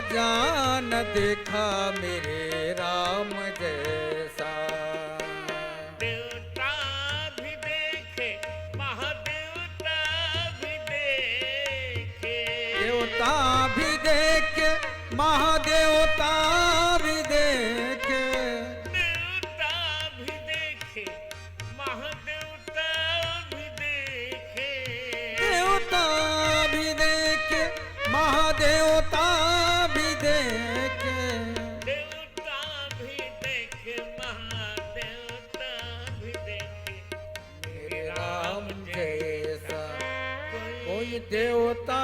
राजा न देखा मेरे राम जैसा। देवता भी देखे महादेवता भी देखे, देवता भी देखे महादेवता भी देखे, देवता भी देखे महादेवता भी देखे, देवता भी देखे महादेवता भी देखे, देवता भी देखे महादेवता भी देखे मेरे राम जैसा कोई देवता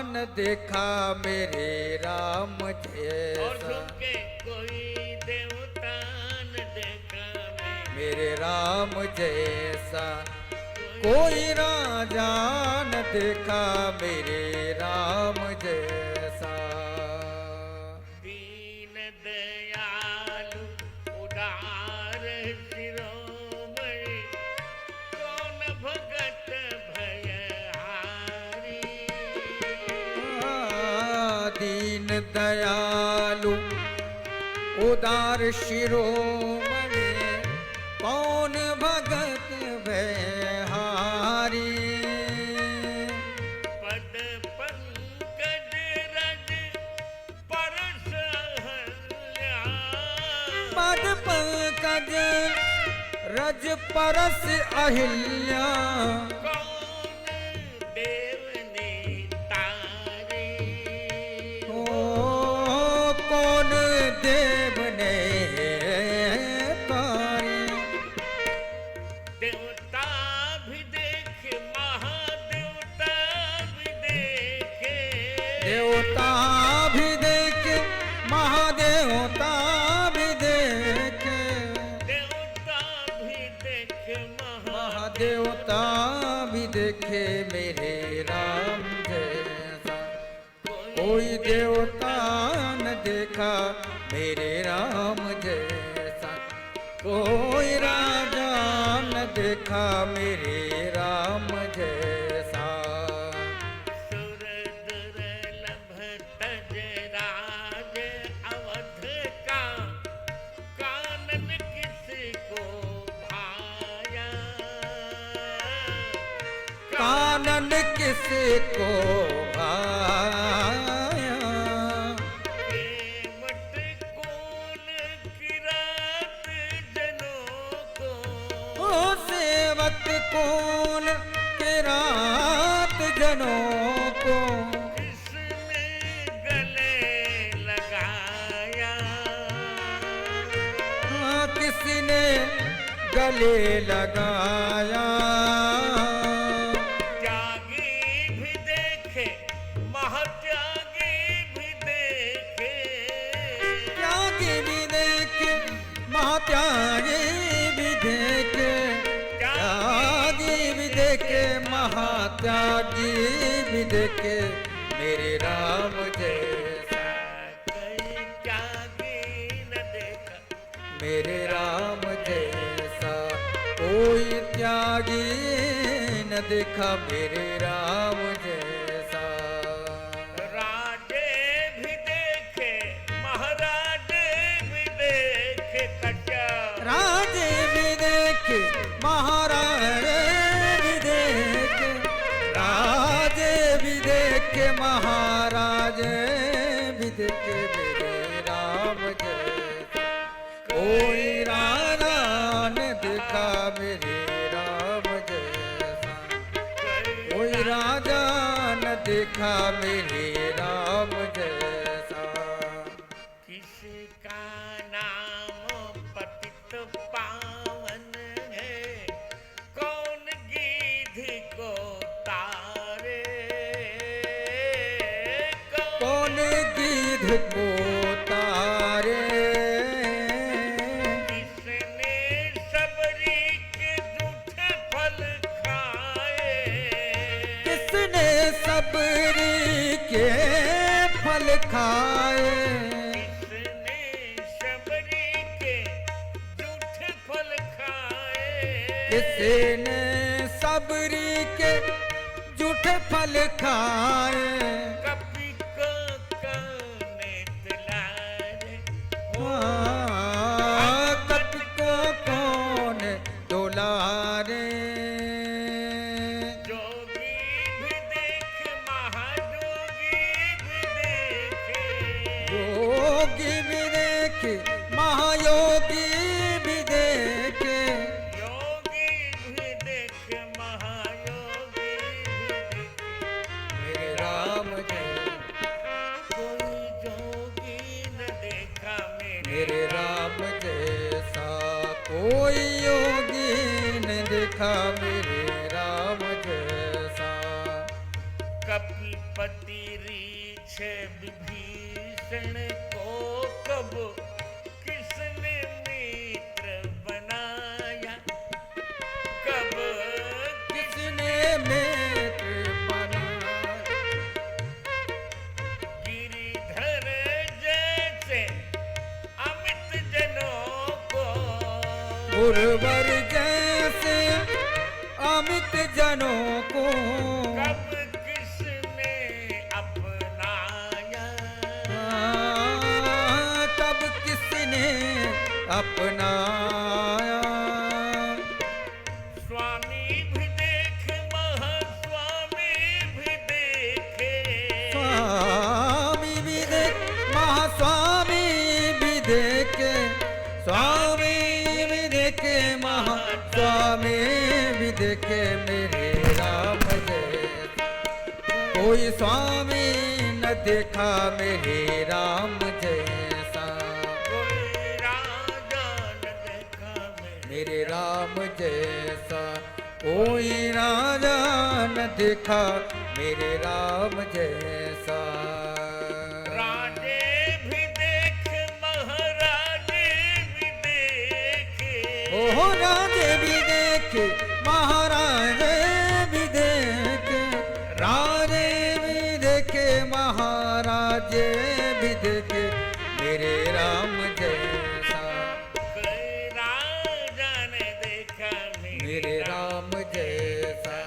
न देखा मेरे राम और जैसा। झुके कोई देवता न देखा मेरे राम जैसा कोई राजा न देखा मेरे राम जैसा। दीन दयालु उदार शिरोमणि कौन भगत भयहारी, दीन दयालु उदार शिरोमणि कौन भगत भयहारी। पद पंकज रज परस अहल्या, पद पंकज रज परस अहिल्या, कौन देव ने तारे, ओ कौन देव ने तारी। देवता भी देखे महादेवता भी देखे, देवता भी देखे महादेवता भी देखे, देवता भी देखे महादेवता भी देखे मेरे राम जैसा। कोई देवता न देखा मेरे राम जैसा, कोई राजा न देखा मेरे राम जैसा। सुर दुर्लभ तज राज अवध का, कानन किसको भाया, कानन किसको भाया, केवट कौन किरात जनों को, ओ सेवक कौन के रात जनों को, किसने गले लगाया, किसने गले लगाया। त्यागी भी देखे महात्यागी भी देखे, त्यागी भी देखे महात्यागी भी देखे, त्यागी भी देखे महात्यागी भी देखे मेरे राम जैसा। कई त्यागी न देखा मेरे राम जैसा कोई त्यागी न देखा मेरे राम जैसा। राजे भी देखे महाराजे भी देखे कचा, राजे भी देखे महाराजे भी देखे, राजे भी देखे महाराजे भी देखे मेरे राम जैसा। कोई राजा न देखा मेरे राम जैसा, कोई राजा न देखा मेरे राम जैसा। किसका नाम पतित पावन है, कौन गिद्ध को तारे, कौन गिद्ध को तारे, किसने सबरी के झूठे फल खाए, किसने सबरी के फल खाए, किसने सबरी के झूठे फल खाए, किसने सबरी के झूठे फल खाए, कपी को काने कप को कौन दुलारे, जोगी भी देख महाजोगी भी देखे, योगी भी देखे महायोगी भी देखे, योगी भी देख महायोगी भी देखे। मेरे राम जय, कोई जोगी न देखा मेरे राम जैसा कोई योगी न देखा, मेरे राम जैसा। कपिपति रीछ विभीषण को कब किसने मित्र बनाया, कब किसने मित्र बनाया, गिरिधर जैसे अमित जनों को, गुरुवर जैसे अमित जनों को, कब किसने अपनाया, तब किसने अपनाया। स्वामी भी देख महास्वामी भी देखे, स्वामी भी देख महास्वामी भी देखे, स्वामी भी देखे महास्वामी भी देखे, मेरे राम जैसा कोई स्वामी न देखा, मेरे राम जैसा। कोई राजा न देखा मेरे राम जैसा कोई राजा न देखा, मेरे राम जैसा। राजे भी देख महाराजे भी देखे, ओह राजे भी देखे महाराजे भी देखे, राजे भी देखे महाराजे भी देखे, मेरे राम जैसा। कोई राजा ने देखा मेरे राम जैसा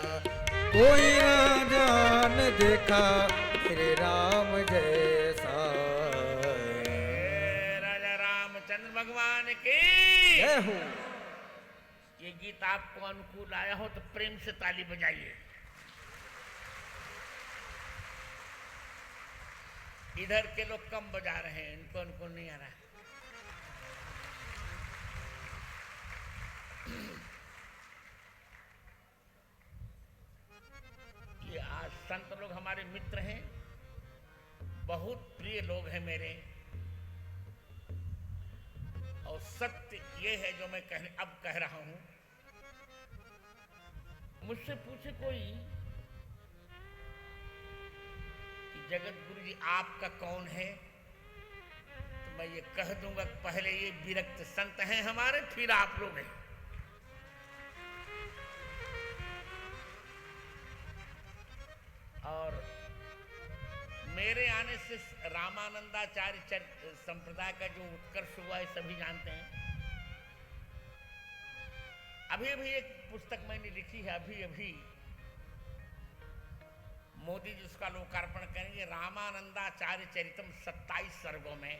कोई राजा न देखा, मेरे राम जैसा। राजा रामचंद्र भगवान की जय हो। ये गीत आपको अनुकूल आया हो तो प्रेम से ताली बजाइए। इधर के लोग कम बजा रहे हैं, इनको अनुकूल नहीं आ रहा है। ये आज संत लोग हमारे मित्र हैं, बहुत प्रिय लोग हैं मेरे, और सत्य ये है जो मैं अब कह रहा हूं। मुझसे पूछे कोई कि जगत गुरु जी आपका कौन है, तो मैं ये कह दूंगा पहले ये विरक्त संत हैं हमारे, फिर आप लोग हैं। और मेरे आने से रामानंदाचार्य संप्रदाय का जो उत्कर्ष हुआ है सभी जानते हैं। अभी अभी एक पुस्तक मैंने लिखी है, अभी अभी मोदी जी उसका लोकार्पण करेंगे, रामानंदाचार्य चरितम 27 सर्गों में।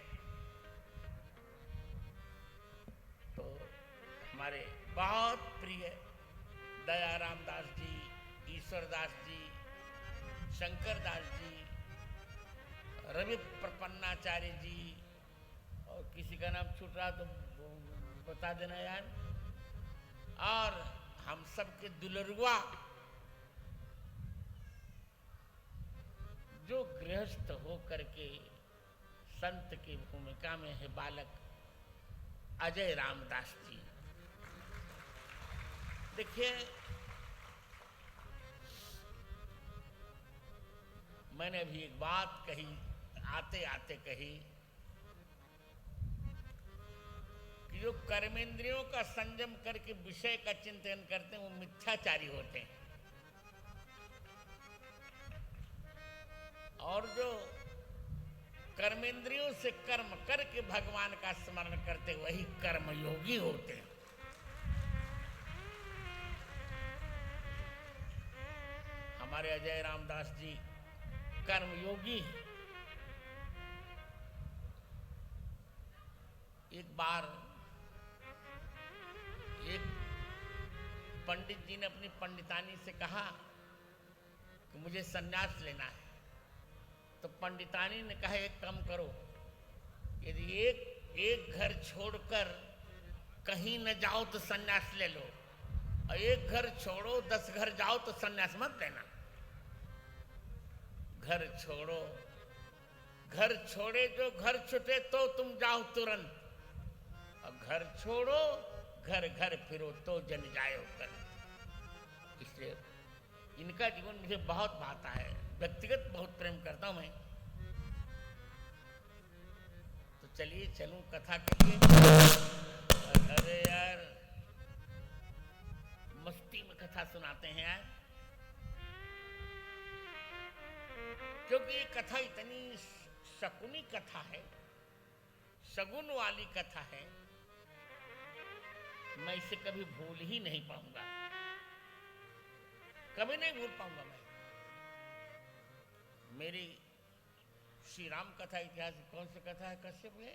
तो हमारे बहुत प्रिय दयाराम दास जी, ईश्वर दास जी, शंकर दास जी, रवि प्रपन्नाचार्य जी, और किसी का नाम छूट रहा तो बता देना यार, और हम सब के दुलरुआ जो गृहस्थ हो करके संत की भूमिका में है बालक अजय रामदास जी। देखिए, मैंने अभी एक बात कही, आते आते कही कि जो कर्मेंद्रियों का संयम करके विषय का चिंतन करते हैं वो मिथ्याचारी होते हैं, और जो कर्मेंद्रियों से कर्म करके भगवान का स्मरण करते वही कर्मयोगी होते हैं। हमारे अजय रामदास जी कर्मयोगी, एक बार एक पंडित जी ने अपनी पंडितानी से कहा कि मुझे सन्यास लेना है। तो पंडितानी ने कहा एक काम करो, यदि एक घर छोड़कर कहीं न जाओ तो सन्यास ले लो, और एक घर छोड़ो 10 घर जाओ तो सन्यास मत लेना। घर छोड़ो, घर छोड़े जो घर छूटे तो तुम जाओ तुरंत, और घर छोड़ो घर घर फिरो तो जन जाए तुरंत। इसलिए इनका जीवन मुझे बहुत भाता है, व्यक्तिगत बहुत प्रेम करता हूं मैं। तो चलिए चलूं कथा के लिए। अरे यार मस्ती में कथा सुनाते हैं यार, क्योंकि ये कथा इतनी शकुनी कथा है, शगुन वाली कथा है, मैं इसे कभी भूल ही नहीं पाऊंगा, कभी नहीं भूल पाऊंगा मैं। मेरी श्री राम कथा इतिहास कौन सी कथा है कश्यप है,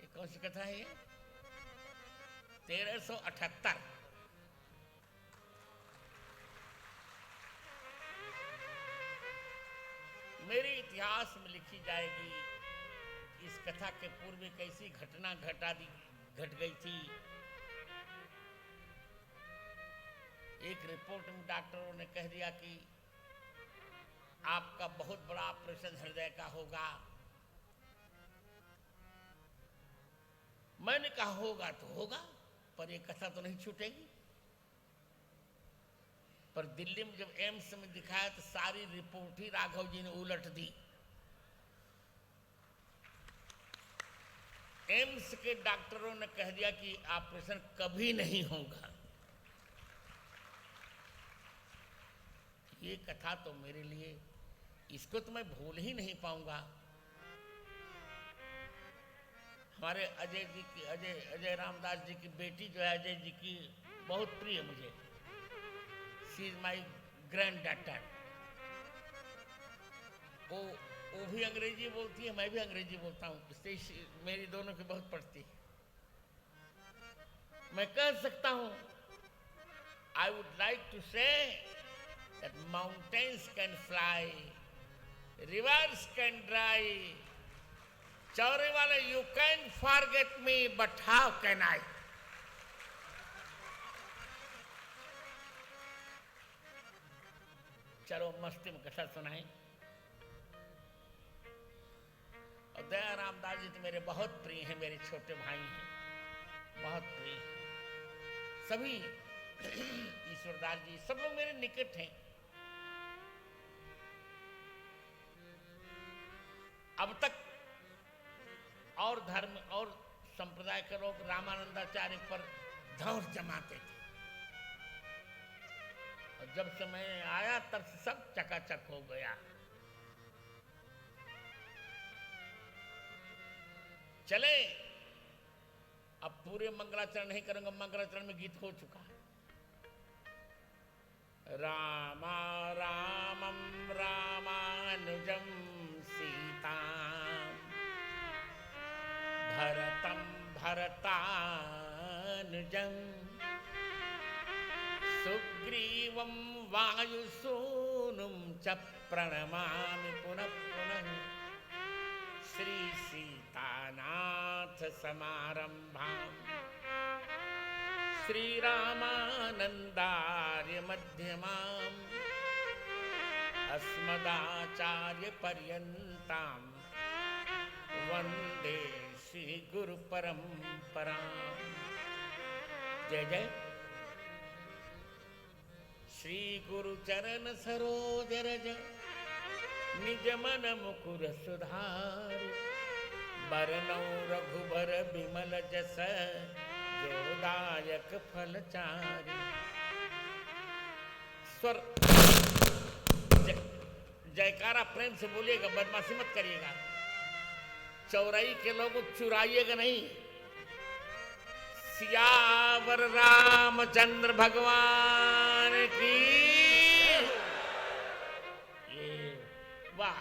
ये कौन सी कथा है ये 1378। मेरे इतिहास में लिखी जाएगी इस कथा के पूर्व कैसी घटना घट गई थी। एक रिपोर्ट में डॉक्टरों ने कह दिया कि आपका बहुत बड़ा ऑपरेशन हृदय का होगा। मैंने कहा होगा तो होगा, पर ये कथा तो नहीं छूटेगी। पर दिल्ली में जब एम्स में दिखाया तो सारी रिपोर्ट ही राघव जी ने उलट दी। एम्स के डॉक्टरों ने कह दिया कि ऑपरेशन कभी नहीं होगा। ये कथा तो मेरे लिए, इसको तो मैं भूल ही नहीं पाऊंगा। हमारे अजय रामदास जी की बेटी जो है अजय जी की बहुत प्रिय मुझे, she is my grand daughter. वो भी अंग्रेजी बोलती है, मैं भी अंग्रेजी बोलता हूँ, इससे मेरी दोनों की बहुत पड़ती है। मैं कह सकता हूँ आई वुड लाइक टू से that mountains can fly, rivers can dry, Chaure वाले you can forget me but how can I? चलो मस्ती में कथा सुनाएं। और दया रामदास जी तो मेरे बहुत प्रिय हैं, मेरे छोटे भाई हैं, बहुत प्रिय। सभी ईश्वरदास जी सब लोग मेरे निकट हैं। अब तक और धर्म और संप्रदाय के लोग रामानंदाचार्य पर धौंस जमाते थे, और जब समय आया तब से सब चकाचक हो गया। चले अब पूरे मंगलाचरण नहीं करूंगा, मंगलाचरण में गीत हो चुका है। रामा रामं रामानुजं सीतां भरतं भरतानुजं सुग्रीवं वायुसूनुं च प्रणमामि पुनः पुनः। श्री सीतानाथ समारंभां श्रीरामानंदार्य मध्यमाम् अस्मदाचार्य पर्यन्तां वंदे श्री गुरु परंपरां। जय जय श्री गुरु चरण सरोज रज निज मन मुकुर सुधार। बरनौ रघुबर बिमल जस जो दायक फलचारि। स्वर जयकारा प्रेम से बोलिएगा, बदमाशी मत करिएगा। चौराई के लोग चुराइएगा नहीं। सियावर रामचंद्र भगवान की ये वाह।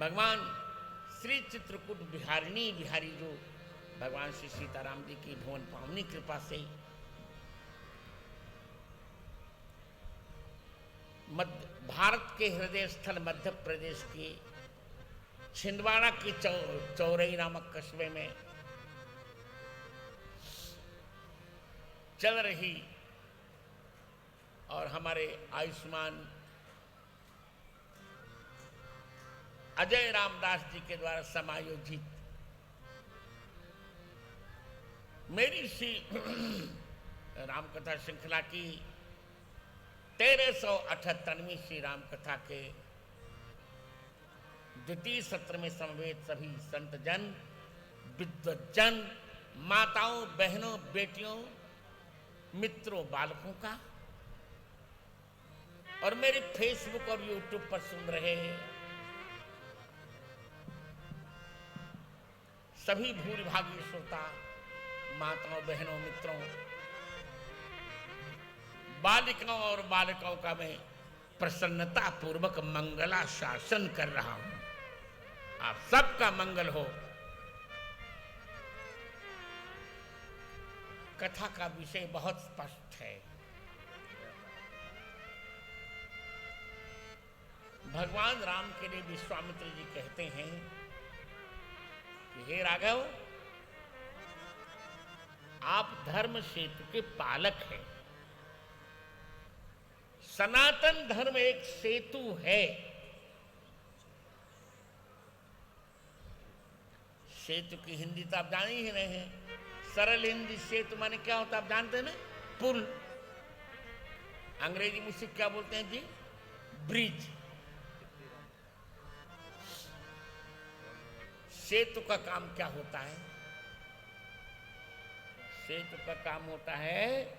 भगवान श्री चित्रकूट बिहारिणी बिहारी जो भगवान श्री सीताराम जी की भुवन पावनी कृपा से भारत के हृदय स्थल मध्य प्रदेश के छिंदवाड़ा के चौरई नामक कस्बे में चल रही और हमारे आयुष्मान अजय रामदास जी के द्वारा समायोजित मेरी सी रामकथा श्रृंखला की 1378वीं श्री राम कथा के द्वितीय सत्र में समवेत सभी संत जन, विद्वज्जन, माताओं, बहनों, बेटियों, मित्रों, बालकों का और मेरे फेसबुक और यूट्यूब पर सुन रहे सभी भूरिभागी श्रोता, माताओं, बहनों, मित्रों, बालिकाओं और बालकों का मैं प्रसन्नता पूर्वक मंगला शासन कर रहा हूं। आप सबका मंगल हो। कथा का विषय बहुत स्पष्ट है। भगवान राम के लिए विश्वामित्र जी कहते हैं कि हे राघव, आप धर्म सेतु के पालक हैं। सनातन धर्म एक सेतु है। सेतु की हिंदी तो आप जान ही रहे हैं। सरल हिंदी सेतु माने क्या होता है आप जानते हैं ना? पुल। अंग्रेजी में उसे क्या बोलते हैं जी? ब्रिज। सेतु का काम क्या होता है? सेतु का काम होता है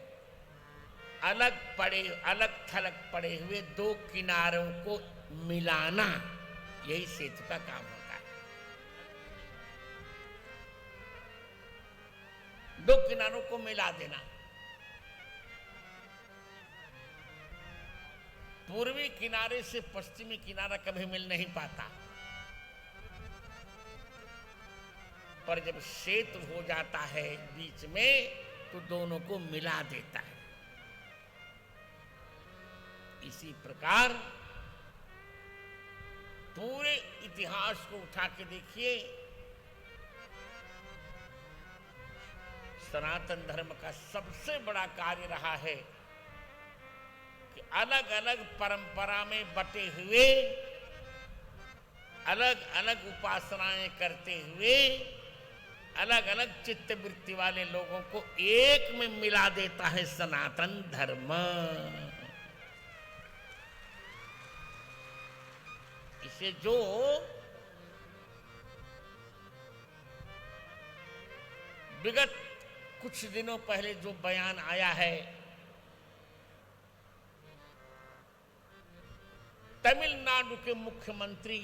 अलग थलग पड़े हुए दो किनारों को मिलाना। यही सेतु का काम होता है। दो किनारों को मिला देना। पूर्वी किनारे से पश्चिमी किनारा कभी मिल नहीं पाता, पर जब सेतु हो जाता है बीच में तो दोनों को मिला देता है। इसी प्रकार पूरे इतिहास को उठा के देखिए, सनातन धर्म का सबसे बड़ा कार्य रहा है कि अलग अलग परंपरा में बटे हुए, अलग अलग उपासनाएं करते हुए, अलग अलग चित्त वृत्ति वाले लोगों को एक में मिला देता है सनातन धर्म। इसे जो विगत कुछ दिनों पहले जो बयान आया है, तमिलनाडु के मुख्यमंत्री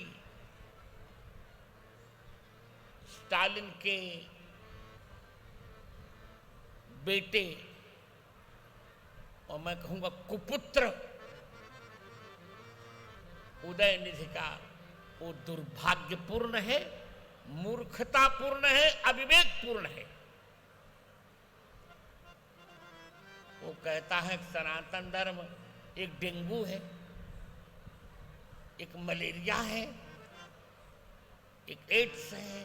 स्टालिन के बेटे और मैं कहूंगा कुपुत्र उदयनिधि का, वो दुर्भाग्यपूर्ण है, मूर्खतापूर्ण है, अविवेकपूर्ण है। वो कहता है कि सनातन धर्म एक डेंगू है, एक मलेरिया है, एक एड्स है,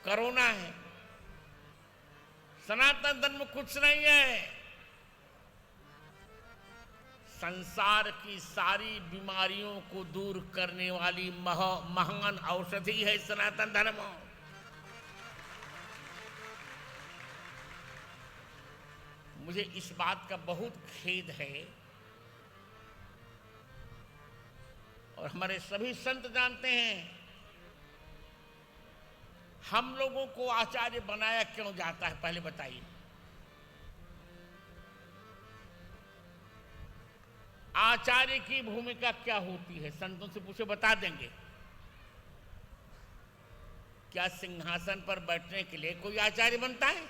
कोरोना है। सनातन धर्म कुछ नहीं है। संसार की सारी बीमारियों को दूर करने वाली महान औषधि है सनातन धर्म। मुझे इस बात का बहुत खेद है और हमारे सभी संत जानते हैं, हम लोगों को आचार्य बनाया क्यों जाता है? पहले बताइए। आचार्य की भूमिका क्या होती है? संतों से पूछे, बता देंगे। क्या सिंहासन पर बैठने के लिए कोई आचार्य बनता है?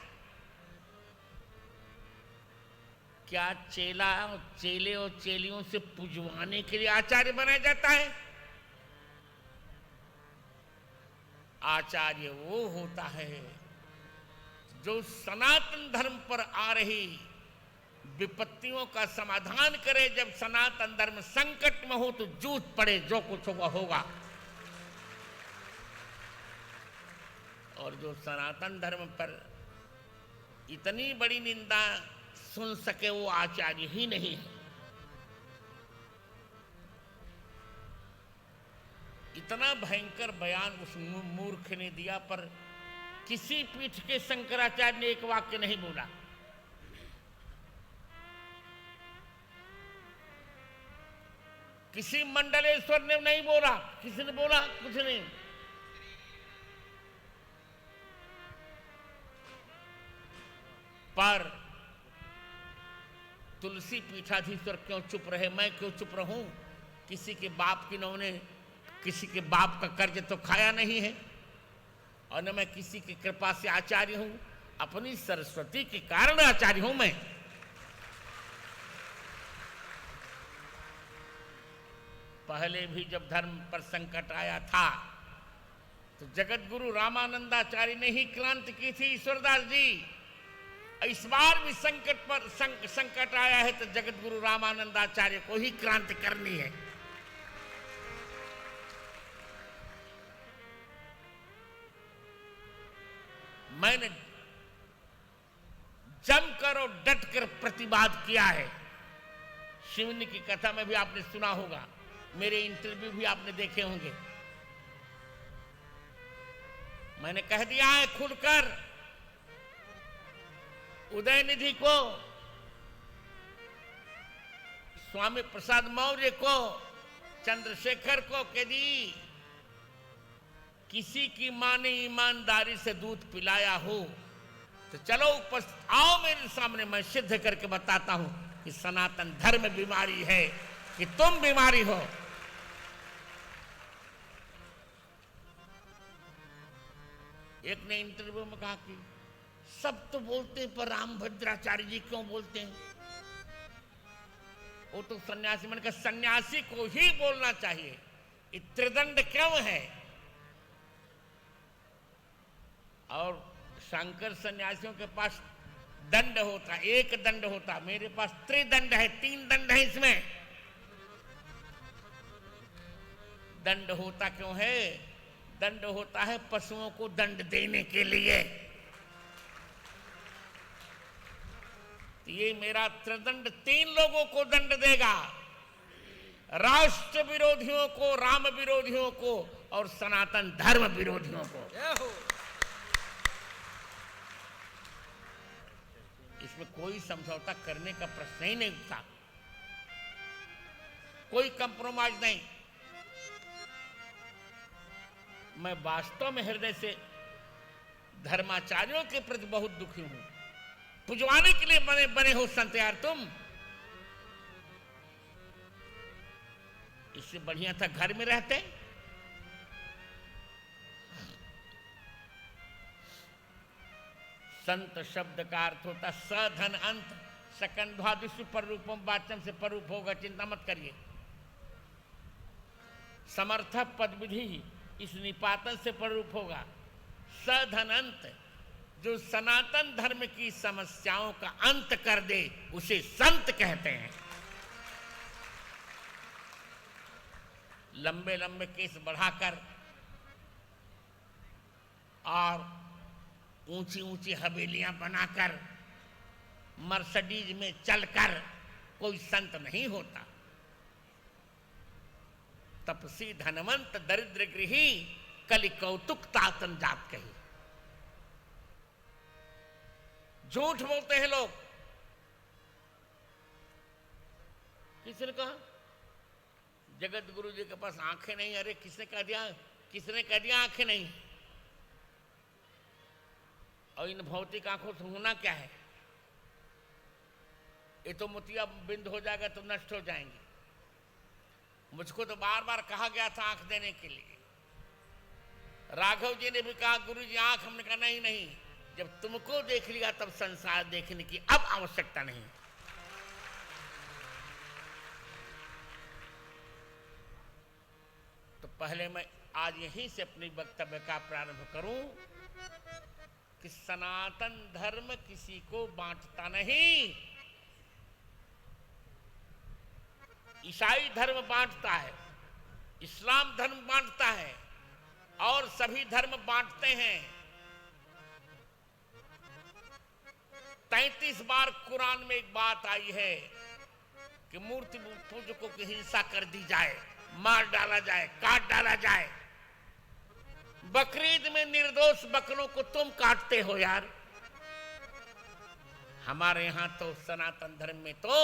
क्या चेले और चेलियों से पुजवाने के लिए आचार्य बनाया जाता है? आचार्य वो होता है जो सनातन धर्म पर आ रही विपत्तियों का समाधान करे। जब सनातन धर्म संकट में हो तो जूझ पड़े, जो कुछ होगा होगा। और जो सनातन धर्म पर इतनी बड़ी निंदा सुन सके वो आचार्य ही नहीं है। इतना भयंकर बयान उस मूर्ख ने दिया, पर किसी पीठ के शंकराचार्य ने एक वाक्य नहीं बोला। किसी मंडलेश्वर ने नहीं बोला, किसी ने बोला कुछ नहीं। पर तुलसी पीठाधीश्वर क्यों चुप रहे, मैं क्यों चुप रहूं? किसी के बाप की इन्होंने किसी के बाप का कर्ज तो खाया नहीं है, और न मैं किसी की कृपा से आचार्य हूं, अपनी सरस्वती के कारण आचार्य हूं मैं। पहले भी जब धर्म पर संकट आया था तो जगत गुरु रामानंदाचार्य ने ही क्रांति की थी, ईश्वरदास जी। इस बार भी संकट आया है तो जगत गुरु रामानंदाचार्य को ही क्रांति करनी है। मैंने जमकर और डटकर प्रतिवाद किया है। शिवनी की कथा में भी आपने सुना होगा, मेरे इंटरव्यू भी आपने देखे होंगे। मैंने कह दिया है खुलकर, उदयनिधि को, स्वामी प्रसाद मौर्य को, चंद्रशेखर को यदि किसी की मां ने ईमानदारी से दूध पिलाया हो तो चलो उपस्थित आओ मेरे सामने, मैं सिद्ध करके बताता हूं कि सनातन धर्म बीमारी है कि तुम बीमारी हो। एक ने इंटरव्यू में कहा कि सब तो बोलते हैं पर रामभद्राचार्य जी क्यों बोलते हैं? वो तो सन्यासी। मैंने कहा सन्यासी को ही बोलना चाहिए, ये त्रिदंड क्यों है? और शंकर सन्यासियों के पास दंड होता, एक दंड होता, मेरे पास त्रिदंड है, 3 दंड है। इसमें दंड होता क्यों है? दंड होता है पशुओं को दंड देने के लिए। ये मेरा त्रिदंड 3 लोगों को दंड देगा, राष्ट्र विरोधियों को, राम विरोधियों को और सनातन धर्म विरोधियों को। इसमें कोई समझौता करने का प्रश्न ही नहीं उठता, कोई कंप्रोमाइज नहीं। मैं वास्तव में हृदय से धर्माचार्यों के प्रति बहुत दुखी हूं। पुजवाने के लिए बने हो संत यार तुम। इससे बढ़िया था घर में रहते। संत शब्द का अर्थ होता सधन अंत, सकंध्वादिशु पर रूपम वाच्यम से पर रूप होगा, चिंता मत करिए। समर्थक पद विधि इस निपातन से पर रूप होगा। सधन अंत, जो सनातन धर्म की समस्याओं का अंत कर दे उसे संत कहते हैं। लंबे लंबे केस बढ़ाकर और ऊंची ऊंची हवेलियां बनाकर मर्सिडीज में चलकर कोई संत नहीं होता। तपसी धनवंत दरिद्र गृही कलि कौतुक तातन जात कही। झूठ बोलते हैं लोग। किसने कहा जगत गुरु जी के पास आंखें नहीं? अरे किसने कह दिया? किसने कह दिया आंखें नहीं? और इन भौतिक आंखों से होना क्या है? ये तो मोतिया बिंद हो जाएगा तो नष्ट हो जाएंगे। मुझको तो बार बार कहा गया था आंख देने के लिए। राघव जी ने भी कहा गुरु जी आंख, हमने कहा नहीं नहीं, जब तुमको देख लिया तब संसार देखने की अब आवश्यकता नहीं। तो पहले मैं आज यहीं से अपनी वक्तव्य का प्रारंभ करूं कि सनातन धर्म किसी को बांटता नहीं। ईसाई धर्म बांटता है, इस्लाम धर्म बांटता है और सभी धर्म बांटते हैं। 33 बार कुरान में एक बात आई है कि मूर्ति पूजकों की हिंसा कर दी जाए, मार डाला जाए, काट डाला जाए। बकरीद में निर्दोष बकरों को तुम काटते हो यार। हमारे यहां तो सनातन धर्म में तो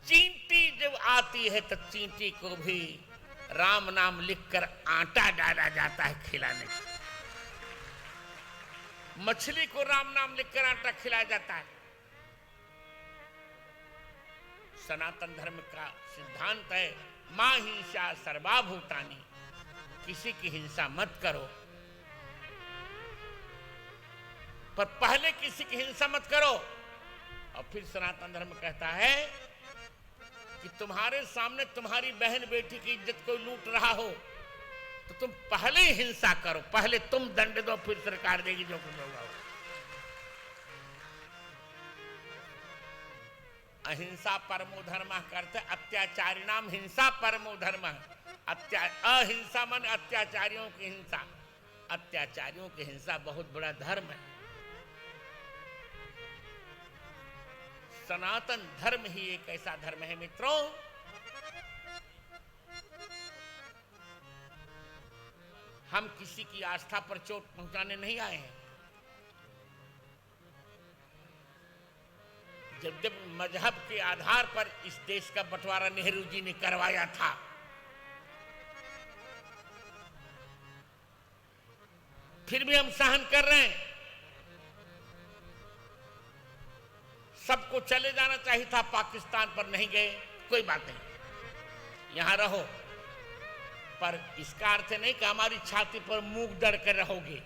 चींटी जब आती है तो चींटी को भी राम नाम लिखकर आटा डाला जाता है खिलाने के। मछली को राम नाम लिखकर आटा खिलाया जाता है। सनातन धर्म का सिद्धांत है मां हिंसा सर्वभूतानि, किसी की हिंसा मत करो। पर पहले किसी की हिंसा मत करो। और फिर सनातन धर्म कहता है कि तुम्हारे सामने तुम्हारी बहन बेटी की इज्जत कोई लूट रहा हो तो तुम पहले ही हिंसा करो, पहले तुम दंड दो, फिर सरकार देगी जो कुछ होगा। अहिंसा परमो धर्म करते अत्याचारी नाम हिंसा परमो धर्म। अहिंसा मन अत्याचारियों की हिंसा। अत्याचारियों की हिंसा बहुत बड़ा धर्म है। सनातन धर्म ही एक ऐसा धर्म है मित्रों, हम किसी की आस्था पर चोट पहुंचाने नहीं आए हैं। जब मजहब के आधार पर इस देश का बंटवारा नेहरू जी ने करवाया था, फिर भी हम सहन कर रहे हैं। सबको चले जाना चाहिए था, पाकिस्तान पर नहीं गए, कोई बात नहीं, यहां रहो। पर इसका अर्थ नहीं कि हमारी छाती पर मूंग दड़ कर रहोगे।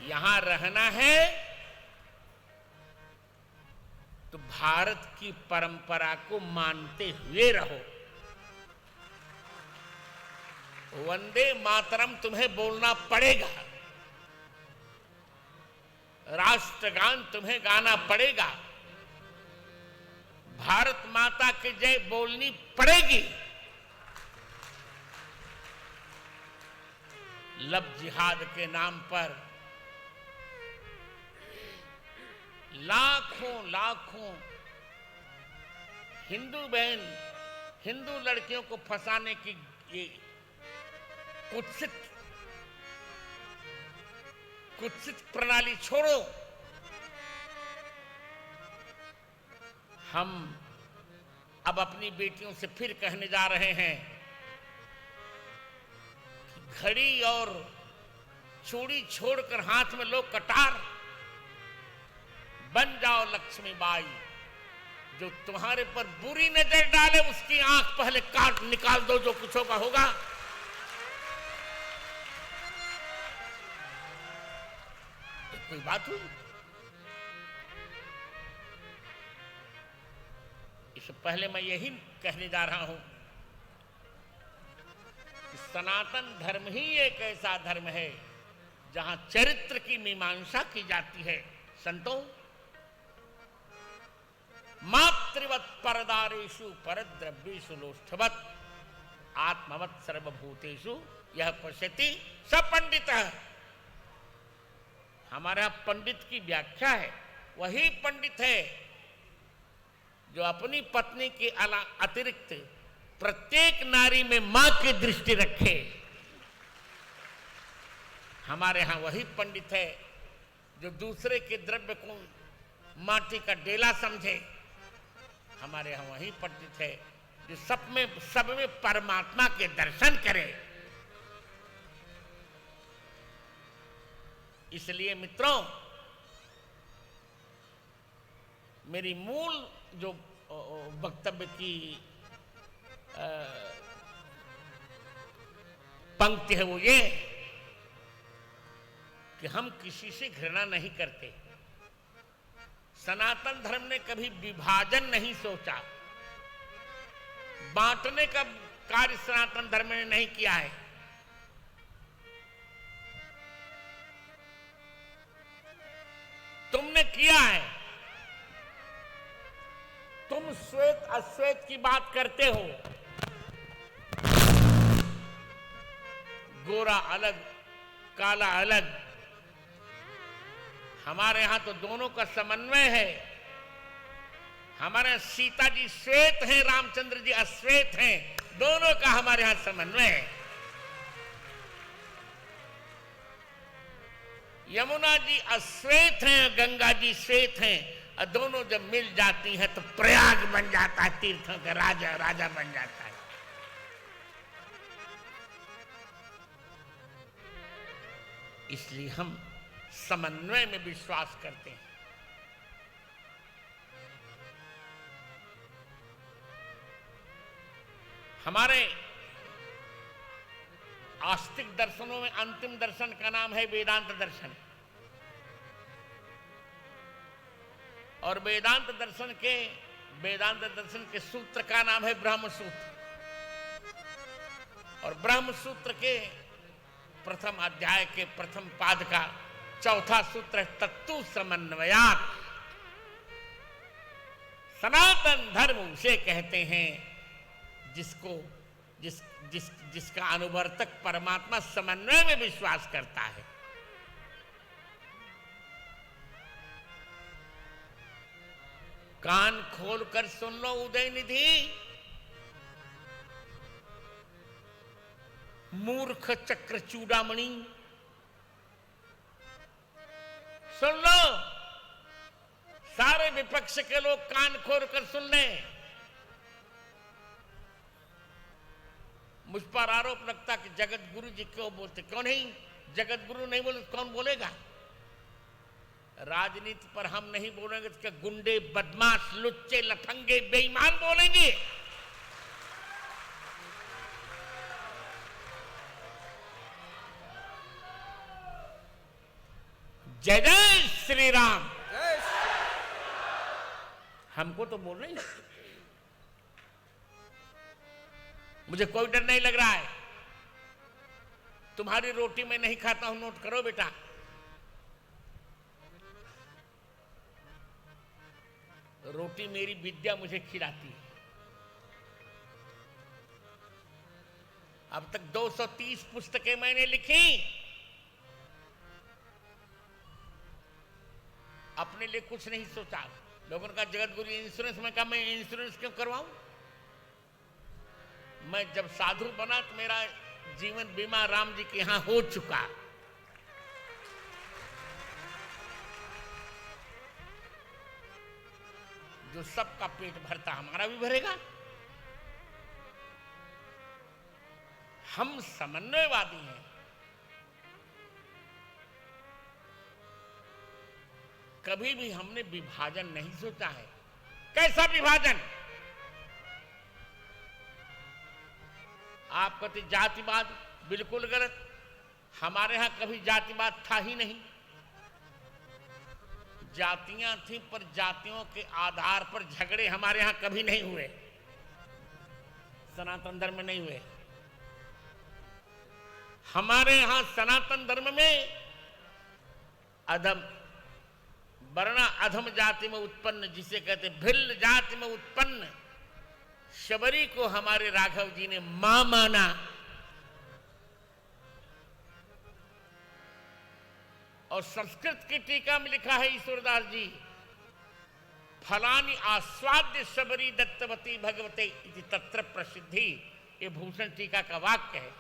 यहां रहना है तो भारत की परंपरा को मानते हुए रहो। वंदे मातरम तुम्हें बोलना पड़ेगा, राष्ट्रगान तुम्हें गाना पड़ेगा, भारत माता की जय बोलनी पड़ेगी। लब जिहाद के नाम पर लाखों लाखों हिंदू बहन, हिंदू लड़कियों को फंसाने की ये कुत्सित प्रणाली छोड़ो। हम अब अपनी बेटियों से फिर कहने जा रहे हैं कि घड़ी और चूड़ी छोड़कर हाथ में लो कटार, बन जाओ लक्ष्मीबाई। जो तुम्हारे पर बुरी नजर डाले उसकी आंख पहले काट निकाल दो, जो कुछ होगा होगा। कोई बात हुई? इससे पहले मैं यही कहने जा रहा हूं कि सनातन धर्म ही एक ऐसा धर्म है जहां चरित्र की मीमांसा की जाती है। संतों, मातृवत परदारेषु परद्रव्येषु लोष्ठवत आत्मवत सर्वभूतेषु यह पश्यति स पंडितः। हमारे यहां पंडित की व्याख्या है, वही पंडित है जो अपनी पत्नी के अतिरिक्त प्रत्येक नारी में मां की दृष्टि रखे। हमारे यहां वही पंडित है जो दूसरे के द्रव्य को माटी का डेला समझे। हमारे यहां वही पंडित है जो सब में परमात्मा के दर्शन करे। इसलिए मित्रों, मेरी मूल जो वक्तव्य की पंक्ति है वो ये कि हम किसी से घृणा नहीं करते। सनातन धर्म ने कभी विभाजन नहीं सोचा। बांटने का कार्य सनातन धर्म ने नहीं किया है। तुमने किया है। तुम श्वेत अश्वेत की बात करते हो। गोरा अलग, काला अलग। हमारे यहां तो दोनों का समन्वय है। हमारे सीता जी श्वेत हैं, रामचंद्र जी अश्वेत हैं। दोनों का हमारे यहां समन्वय है। यमुना जी अश्वेत हैं, गंगा जी श्वेत हैं, और दोनों जब मिल जाती हैं तो प्रयाग बन जाता है, तीर्थों का राजा राजा बन जाता है। इसलिए हम समन्वय में विश्वास करते हैं। हमारे आस्तिक दर्शनों में अंतिम दर्शन का नाम है वेदांत दर्शन, और वेदांत दर्शन के सूत्र का नाम है ब्रह्म सूत्र। और ब्रह्म सूत्र के प्रथम अध्याय के प्रथम पाद का चौथा सूत्र है तत्तु समन्वयात्। सनातन धर्म उसे कहते हैं जिसका अनुवर्तक परमात्मा समन्वय में विश्वास करता है। कान खोलकर सुन लो उदयनिधि, मूर्ख चक्र चूड़ामणि, सुन लो। सारे विपक्ष के लोग कान खोल कर सुन लें। मुझ पर आरोप लगता कि जगत गुरु जी क्यों बोलते, क्यों नहीं? जगत गुरु नहीं बोले तो कौन बोलेगा? राजनीति पर हम नहीं बोलेंगे तो क्या गुंडे, बदमाश, लुच्चे, लफंगे, बेईमान बोलेंगे? जय जय श्री राम। हमको तो बोल रही, मुझे कोई डर नहीं लग रहा है। तुम्हारी रोटी मैं नहीं खाता हूं, नोट करो बेटा। रोटी मेरी विद्या मुझे खिलाती है। अब तक 230 पुस्तकें मैंने लिखी। अपने लिए कुछ नहीं सोचा। लोगों ने कहा जगत गुरु इंश्योरेंस, में कहा मैं इंश्योरेंस क्यों करवाऊं? मैं जब साधु बना तो मेरा जीवन बीमा राम जी के यहां हो चुका। जो सबका पेट भरता हमारा भी भरेगा। हम समन्वयवादी हैं। कभी भी हमने विभाजन नहीं सोचा है। कैसा विभाजन? आप कहते जातिवाद, बिल्कुल गलत। हमारे यहां कभी जातिवाद था ही नहीं। जातियां थी पर जातियों के आधार पर झगड़े हमारे यहां कभी नहीं हुए। सनातन धर्म में नहीं हुए। हमारे यहां सनातन धर्म में अधम वर्ण, अधम जाति में उत्पन्न, जिसे कहते भिल्ल जाति में उत्पन्न शबरी को हमारे राघव जी ने मां माना। और संस्कृत की टीका में लिखा है ईश्वरदास जी, फलानी आस्वाद्य शबरी दत्तवती भगवते इति तत्र प्रसिद्धि। ये भूषण टीका का वाक्य है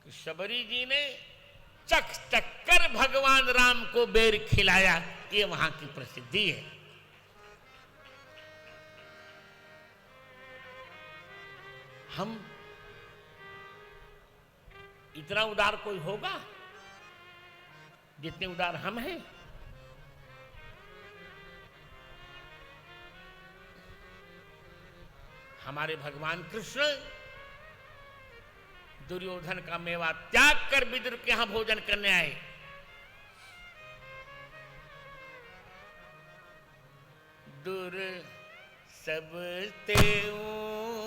कि शबरी जी ने चख चक्कर भगवान राम को बेर खिलाया। ये वहां की प्रसिद्धि है। हम इतना उदार कोई होगा जितने उदार हम हैं? हमारे भगवान कृष्ण दुर्योधन का मेवा त्याग कर विदुर के यहां भोजन करने आए। सबते ऊंची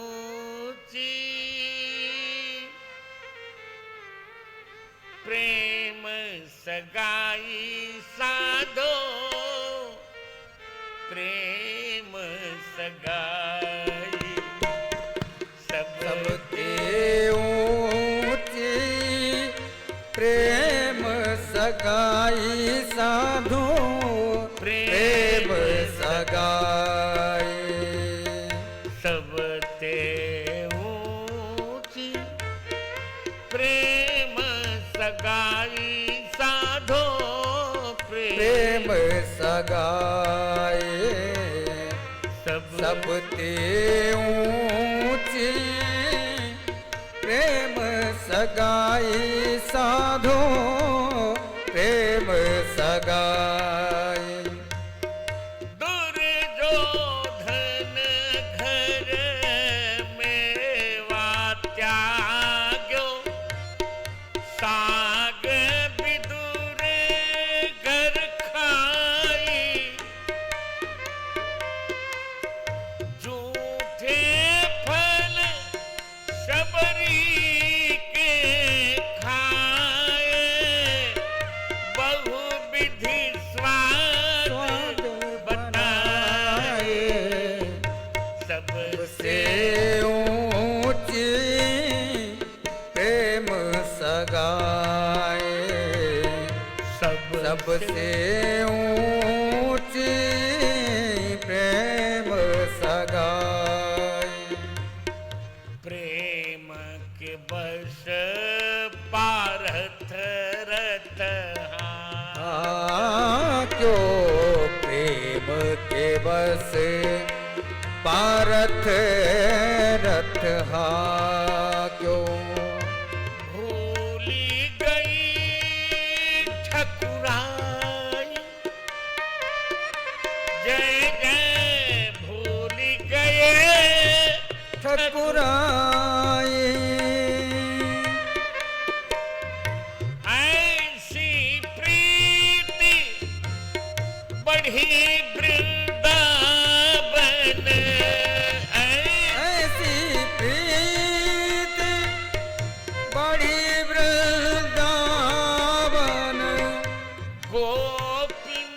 प्रेम सगाई साधो, प्रेम सगाई सबते ऊंची प्रेम सगाई साधो, प्रेम सगाई सबते ऊंची प्रेम सगाई साधो, प्रेम सगाई सबते ऊंची प्रेम सगाई साधो, प्रेम सगाई दुर्योधन घर मेवा त्याग्यो, साग विदुर घर खाई, झूठे फल शबरी के खाए, बहुविधि स्वाद बताए, सबसे से ऊंची प्रेम सगाई सबसे ऊंची प्रेम सगाई प्रेम के बस पारथ रथ क्यों प्रेम के बस पारथ रथ क्यों भूली गई ठकुराई, जय जय भूली गए ठकुराई ऐसी प्रीति बढ़ी वृंदावन, ऐसी प्रीत बड़ी वृंदावन गोपिन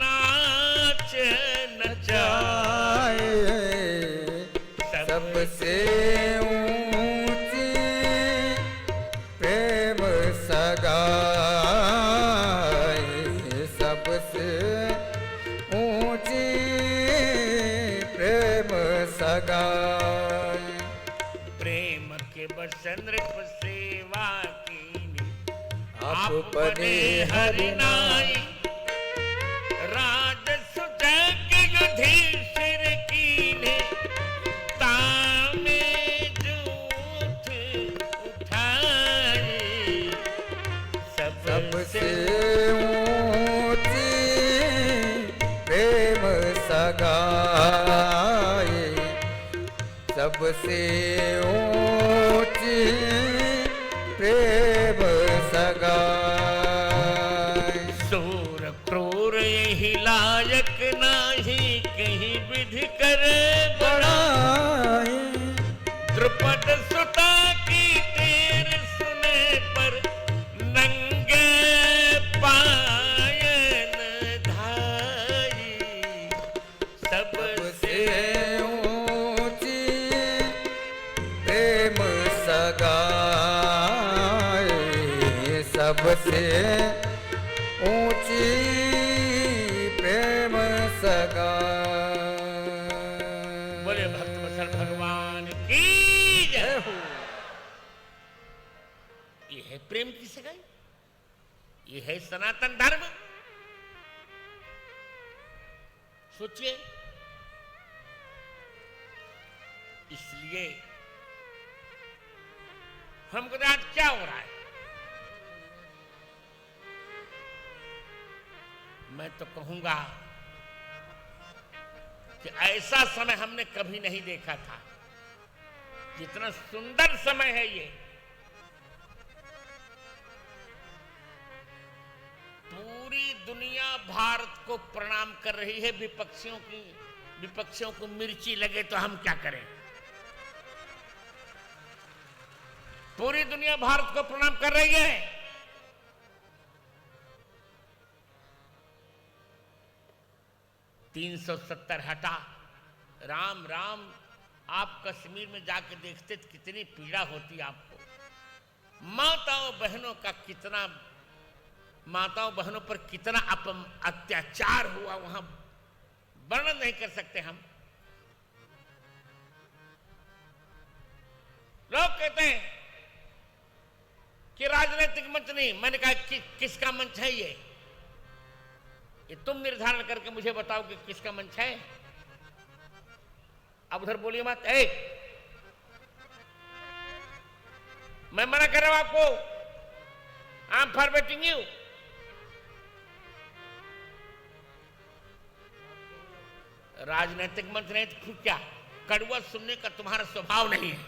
नाच नचाए, सबसे ऊंची प्रेम सगाई सबसे ऊंची प्रेम सगाई प्रेम के बस नृप सेवा कीनी, आप पदे हरि नाई, राजसु जग युधिष्ठिर कीने, तामे जूठ उठाई, सबसे ऊंची प्रेम सगाई सबसे ऊंची प्रेम सगाई सूर क्रूर यही लायक नाही, कहीं विधि करे बड़ाई द्रुपद सुता की तेर सुने पर, नंगे पायन धाई, सबसे ऊंची प्रेम सगाई सबसे ऊंची प्रेम सगाई बोले भक्त वत्सल भगवान की जय हो। ये है प्रेम की सगाई, ये है सनातन धर्म। सोचिए, इसलिए हमको आज क्या हो रहा है, मैं तो कहूंगा कि ऐसा समय हमने कभी नहीं देखा था। जितना सुंदर समय है ये, पूरी दुनिया भारत को प्रणाम कर रही है। विपक्षियों की विपक्षियों को मिर्ची लगे तो हम क्या करें? पूरी दुनिया भारत को प्रणाम कर रही है। $370 हटा। राम राम, आप कश्मीर में जाके देखते तो कितनी पीड़ा होती आपको। माताओं बहनों पर कितना अत्याचार हुआ, वहां वर्णन नहीं कर सकते हम। लोग कहते हैं कि राजनीतिक मंच नहीं। मैंने कहा किसका मंच है ये तुम निर्धारण करके मुझे बताओ कि किसका मंच है। अब उधर बोलिए मत। मैं मना कर रहा हूं आपको। I am forwarding you. राजनीतिक मंच नहीं तो फिर क्या? कड़वा सुनने का तुम्हारा स्वभाव नहीं है।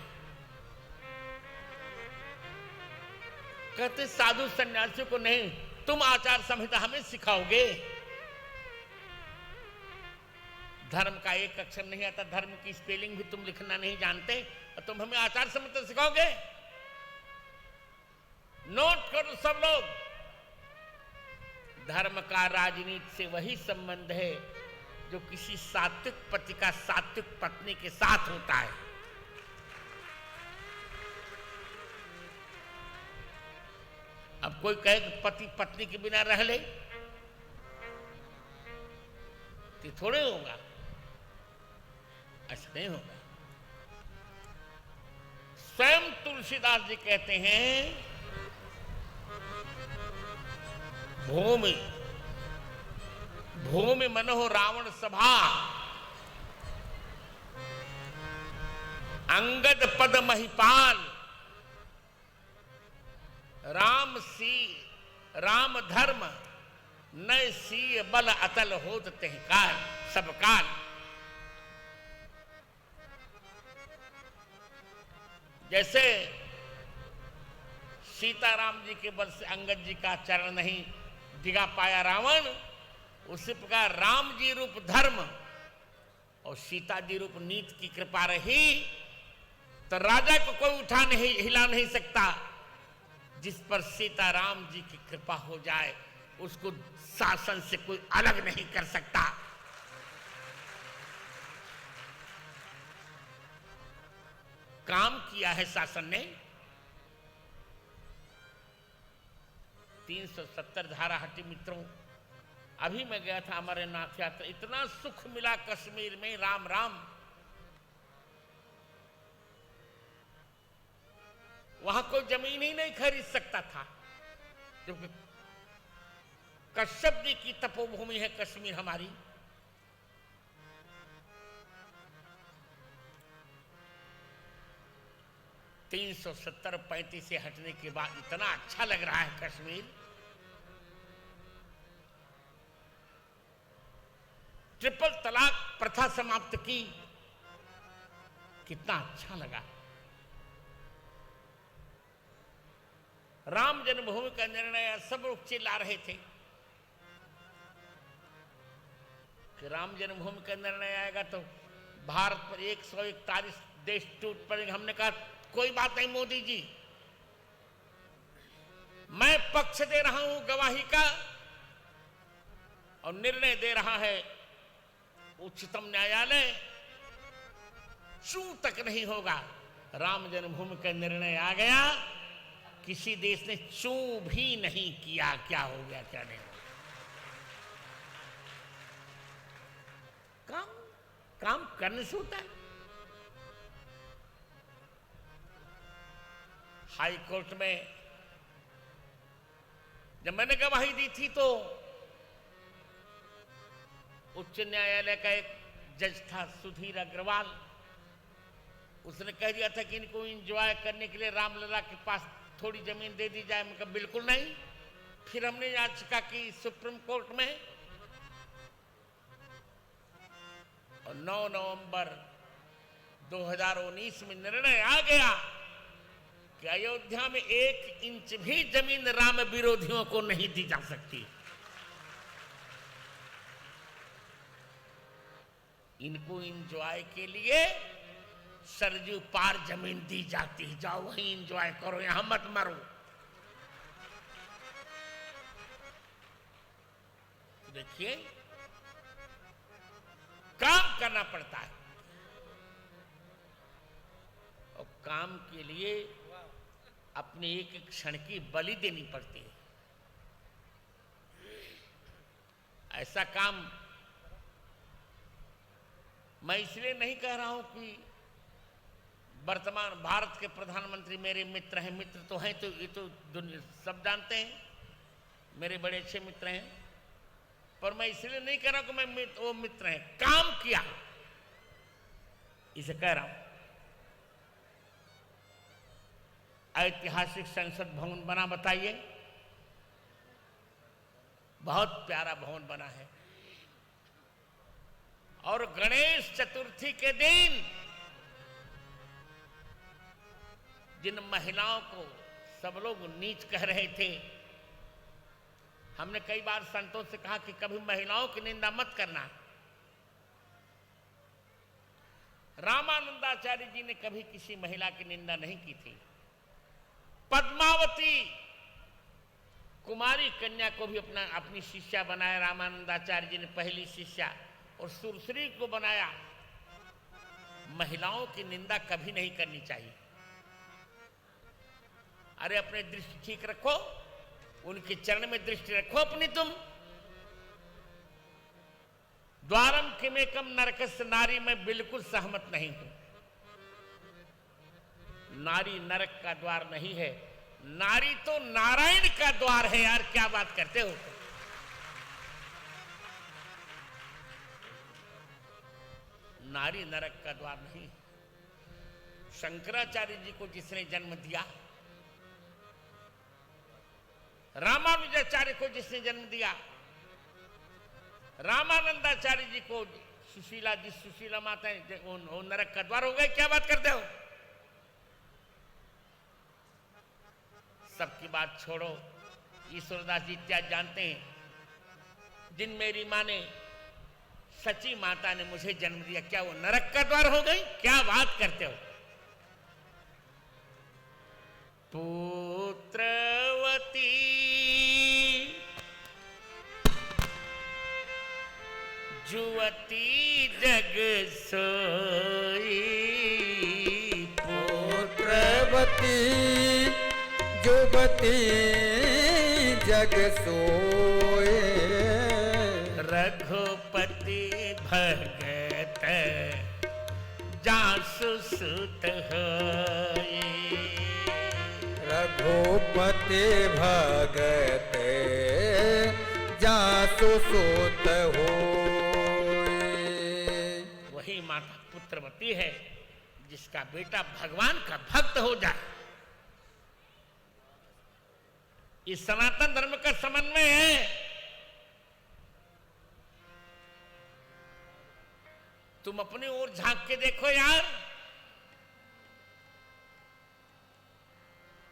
कहते साधु सन्यासियों को नहीं, तुम आचार संहिता हमें सिखाओगे। धर्म का एक अक्षर नहीं आता, धर्म की स्पेलिंग भी तुम लिखना नहीं जानते और तुम हमें आचार संहिता सिखाओगे? नोट करो सब लोग, धर्म का राजनीति से वही संबंध है जो किसी सात्विक पति का सात्विक पत्नी के साथ होता है। अब कोई कहे कि पति पत्नी के बिना रह ले तो थोड़े होगा, ऐसा नहीं होगा। स्वयं तुलसीदास जी कहते हैं, भूमि मनोह रावण सभा, अंगद पद महिपाल, राम धर्म नय सीय बल अतल होत तेह काल सब काल। जैसे सीताराम जी के बल से अंगद जी का चरण नहीं डिगा पाया रावण, उसी प्रकार राम जी रूप धर्म और सीता जी रूप नीति की कृपा रही तो राजा को कोई उठा नहीं हिला नहीं सकता। जिस पर सीताराम जी की कृपा हो जाए उसको शासन से कोई अलग नहीं कर सकता। काम किया है शासन ने। 370 धारा हटी मित्रों। अभी मैं गया था अमरनाथ यात्रा, इतना सुख मिला कश्मीर में। राम राम, वहां कोई जमीन ही नहीं खरीद सकता था, क्योंकि कश्यप जी की तपोभूमि है कश्मीर हमारी। $370-35 से हटने के बाद इतना अच्छा लग रहा है कश्मीर। ट्रिपल तलाक प्रथा समाप्त की, कितना अच्छा लगा। राम जन्मभूमि का निर्णय, सब लोग चिल्ला रहे थे कि राम जन्मभूमि का निर्णय आएगा तो भारत पर 141 देश टूट पड़ेंगे। हमने कहा कोई बात नहीं मोदी जी, मैं पक्ष दे रहा हूं गवाही का और निर्णय दे रहा है उच्चतम न्यायालय। चू तक नहीं होगा। राम जन्मभूमि का निर्णय आ गया, किसी देश ने चू भी नहीं किया। क्या हो गया क्या नहीं हो गया। काम करने से होता है। हाई कोर्ट में जब मैंने गवाही दी थी तो उच्च न्यायालय का एक जज था सुधीर अग्रवाल, उसने कह दिया था कि इनको एंजॉय करने के लिए रामलला के पास थोड़ी जमीन दे दी जाए। मैं कहा बिल्कुल नहीं। फिर हमने याचिका की सुप्रीम कोर्ट में और 9 नवंबर 2019 में निर्णय आ गया कि अयोध्या में 1 इंच भी जमीन राम विरोधियों को नहीं दी जा सकती। इनको एंजॉय के लिए सरजू पार जमीन दी जाती है, जाओ वहीं एंजॉय करो, यहां मत मरो। देखिए काम करना पड़ता है और काम के लिए अपने एक एक क्षण की बलि देनी पड़ती है। ऐसा काम मैं इसलिए नहीं कह रहा हूं कि वर्तमान भारत के प्रधानमंत्री मेरे मित्र हैं, मित्र तो हैं, तो ये तो दुनिया सब जानते हैं, मेरे बड़े अच्छे मित्र हैं, पर मैं इसलिए नहीं कह रहा हूं कि मैं वो मित्र हैं, काम किया इसे कह रहा हूं। ऐतिहासिक संसद भवन बना, बताइए, बहुत प्यारा भवन बना है। और गणेश चतुर्थी के दिन जिन महिलाओं को सब लोग नीच कह रहे थे, हमने कई बार संतों से कहा कि कभी महिलाओं की निंदा मत करना। रामानंदाचार्य जी ने कभी किसी महिला की निंदा नहीं की थी। पद्मावती कुमारी कन्या को भी अपनी शिष्या बनाया रामानंदाचार्य जी ने, पहली शिष्या, और सुरश्री को बनाया। महिलाओं की निंदा कभी नहीं करनी चाहिए। अरे अपने दृष्टि ठीक रखो, उनके चरण में दृष्टि रखो अपनी। तुम द्वारम किमेकम नरकस नारी में बिल्कुल सहमत नहीं हूं। नारी नरक का द्वार नहीं है, नारी तो नारायण का द्वार है। यार क्या बात करते हो। नारी नरक का द्वार नहीं। शंकराचार्य जी को जिसने जन्म दिया, रामानुजाचार्य को जिसने जन्म दिया, रामानंदाचार्य जी को सुशीला जी, सुशीला माता वो नरक का द्वार हो गए। क्या बात करते हो। सबकी बात छोड़ो, ईश्वरदास जी इत्यादि जानते हैं, जिन मेरी माँ ने, सची माता ने मुझे जन्म दिया, क्या वो नरक का द्वार हो गई। क्या बात करते हो। पुत्रवती जुवती जग सोई, पुत्रवती जुवती जग सोए, रघुपति भगत जासु सुत होए, रघुपति भगत जासु सुत होए। वही माता पुत्रवती है जिसका बेटा भगवान का भक्त हो जाए। इस सनातन धर्म का समन्वय है। तुम अपनी ओर झांक के देखो यार,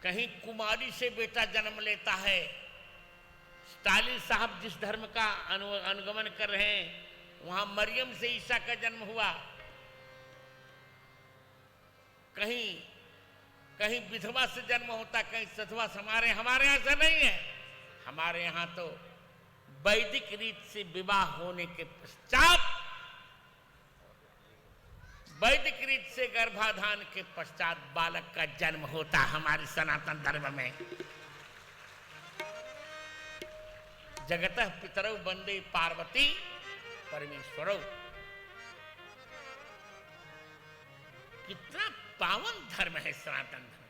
कहीं कुमारी से बेटा जन्म लेता है। स्टालिन साहब जिस धर्म का अनुगमन कर रहे हैं, वहां मरियम से ईसा का जन्म हुआ। कहीं कहीं विधवा से जन्म होता, कहीं सधवा। हमारे यहाँ ऐसा नहीं है। हमारे यहाँ तो वैदिक रीत से विवाह होने के पश्चात, वैदिक रीत से गर्भाधान के पश्चात बालक का जन्म होता हमारे सनातन धर्म में। जगतः पितरौ वंदे पार्वती परमेश्वरौ। कितना पावन धर्म है सनातन धर्म।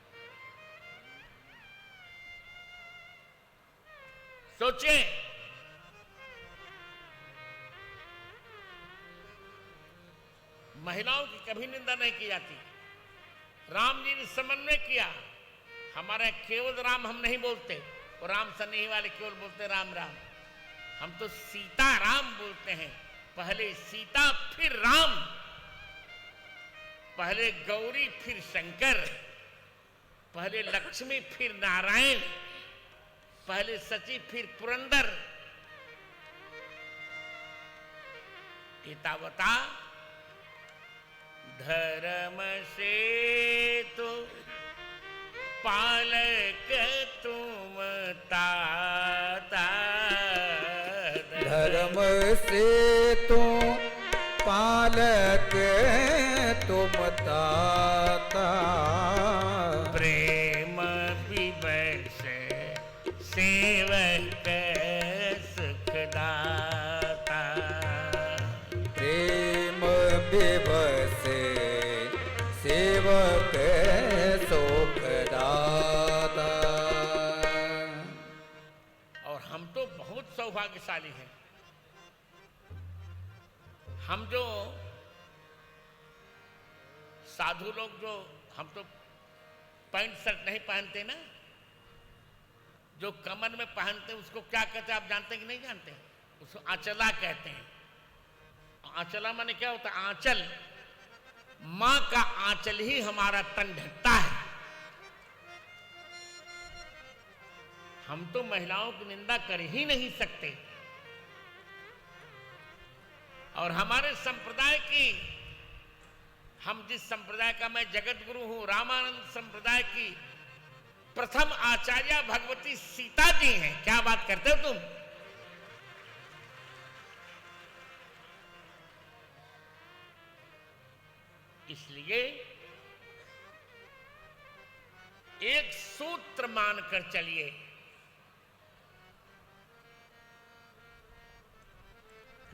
सोचिए, महिलाओं की कभी निंदा नहीं की जाती। राम जी ने समन्वय किया। हमारे केवल राम हम नहीं बोलते, और राम सन्नी वाले केवल बोलते राम राम। हम तो सीता राम बोलते हैं। पहले सीता फिर राम, पहले गौरी फिर शंकर, पहले लक्ष्मी फिर नारायण, पहले सची फिर पुरंदर। एतावता धर्म से तो पालक तुम ताता, धर्म से तू पालक तुम ताता, प्रेम विवश सेवक सुखदाता, प्रेम विवश सेवक सुखदाता। और हम तो बहुत सौभाग्यशाली हैं। हम जो साधु लोग जो हम तो पैंट शर्ट नहीं पहनते ना, जो कमर में पहनते उसको क्या कहते हैं आप जानते कि नहीं जानते? उसको आंचला कहते हैं। आंचला माने क्या होता है? आंचल, मां का आंचल ही हमारा तन ढकता है। हम तो महिलाओं की निंदा कर ही नहीं सकते। और हमारे संप्रदाय की, हम जिस संप्रदाय का मैं जगत गुरु हूं, रामानंद संप्रदाय की प्रथम आचार्य भगवती सीता जी हैं। क्या बात करते हो तुम? इसलिए एक सूत्र मानकर चलिए,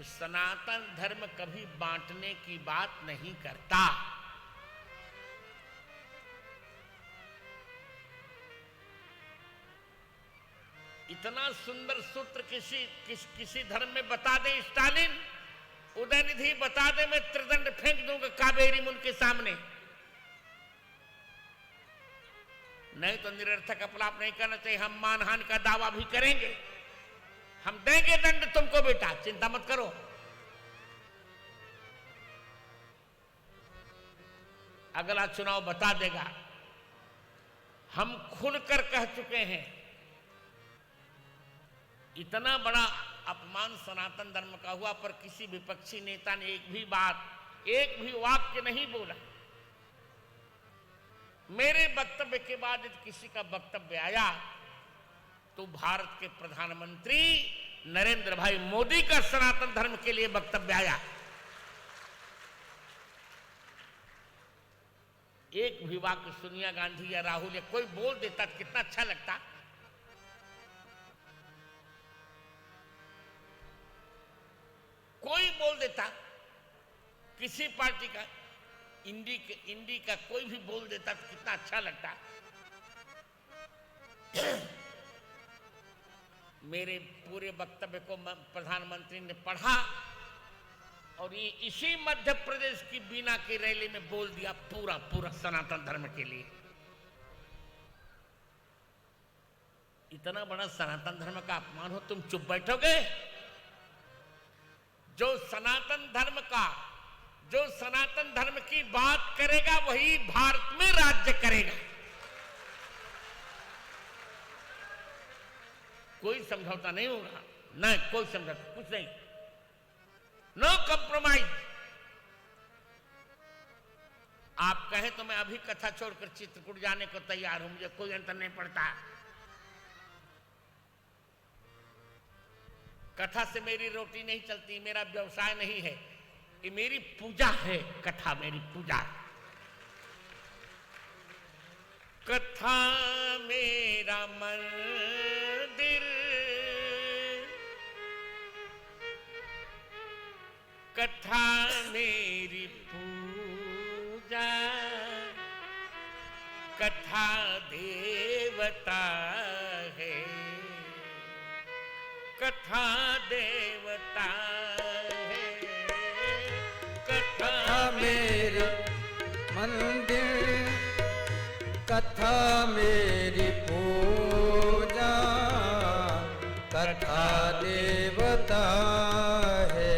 सनातन धर्म कभी बांटने की बात नहीं करता। इतना सुंदर सूत्र किसी धर्म में बता दे स्टालिन, उदयनिधि बता दे, मैं त्रिदंड फेंक दूंगा कावेरी मुन के सामने। नहीं तो निरर्थक अपलाप नहीं करना चाहिए। हम मानहानि का दावा भी करेंगे, हम देंगे दंड तुमको बेटा, चिंता मत करो। अगला चुनाव बता देगा। हम खुलकर कह चुके हैं, इतना बड़ा अपमान सनातन धर्म का हुआ पर किसी विपक्षी नेता ने एक भी बात, एक भी वाक्य नहीं बोला। मेरे वक्तव्य के बाद यदि किसी का वक्तव्य आया तो भारत के प्रधानमंत्री नरेंद्र भाई मोदी का सनातन धर्म के लिए वक्तव्य आया। एक भी वाक्य सोनिया गांधी या राहुल या कोई बोल देता तो कितना अच्छा लगता। कोई बोल देता, किसी पार्टी का, इंडी का कोई भी बोल देता तो कितना अच्छा लगता। मेरे पूरे वक्तव्य को प्रधानमंत्री ने पढ़ा और ये इसी मध्य प्रदेश की बीना की रैली में बोल दिया पूरा पूरा सनातन धर्म के लिए। इतना बड़ा सनातन धर्म का अपमान हो, तुम चुप बैठोगे? जो सनातन धर्म की बात करेगा वही भारत में राज्य करेगा। कोई समझौता नहीं होगा, नहीं कोई समझौता, कुछ नहीं, नो कॉम्प्रोमाइज। आप कहें तो मैं अभी कथा छोड़कर चित्रकूट जाने को तैयार हूं, मुझे कोई अंतर नहीं पड़ता। कथा से मेरी रोटी नहीं चलती, मेरा व्यवसाय नहीं है, ये मेरी पूजा है। कथा मेरी पूजा है। कथा मेरा मंदिर, कथा मेरी पूजा, कथा देवता है, कथा देवता है। कथा मेरी मंदिर, कथा मेरी पूजा, कथा देवता है,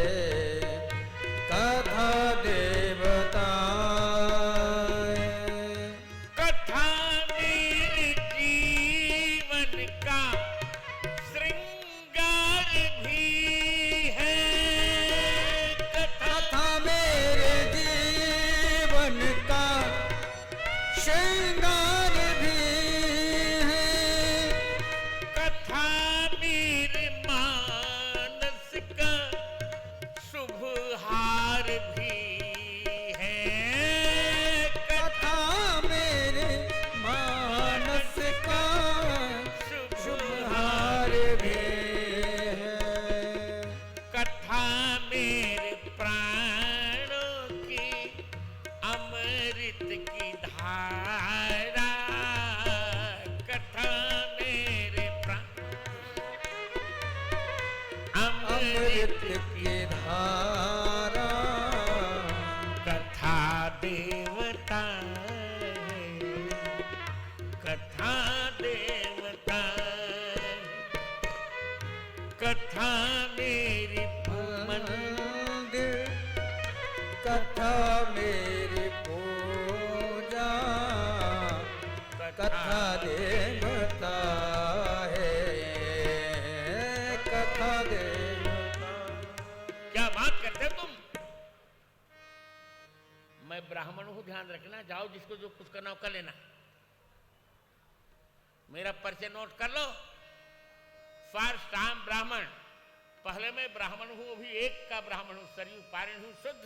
कथा देवता है। कथा मेरे जीवन का श्रृंगार भी है। कथा मेरे जीवन कथा देवता है, कथा देवता। क्या बात करते हो तुम? मैं ब्राह्मण हूं, ध्यान रखना। जाओ, जिसको जो कुछ करना हो कर लेना। मेरा परिचय नोट कर लो। फर्स्ट टाइम ब्राह्मण। पहले मैं ब्राह्मण हूं, अभी एक का ब्राह्मण हूं, सरयू पारण हूं, शुद्ध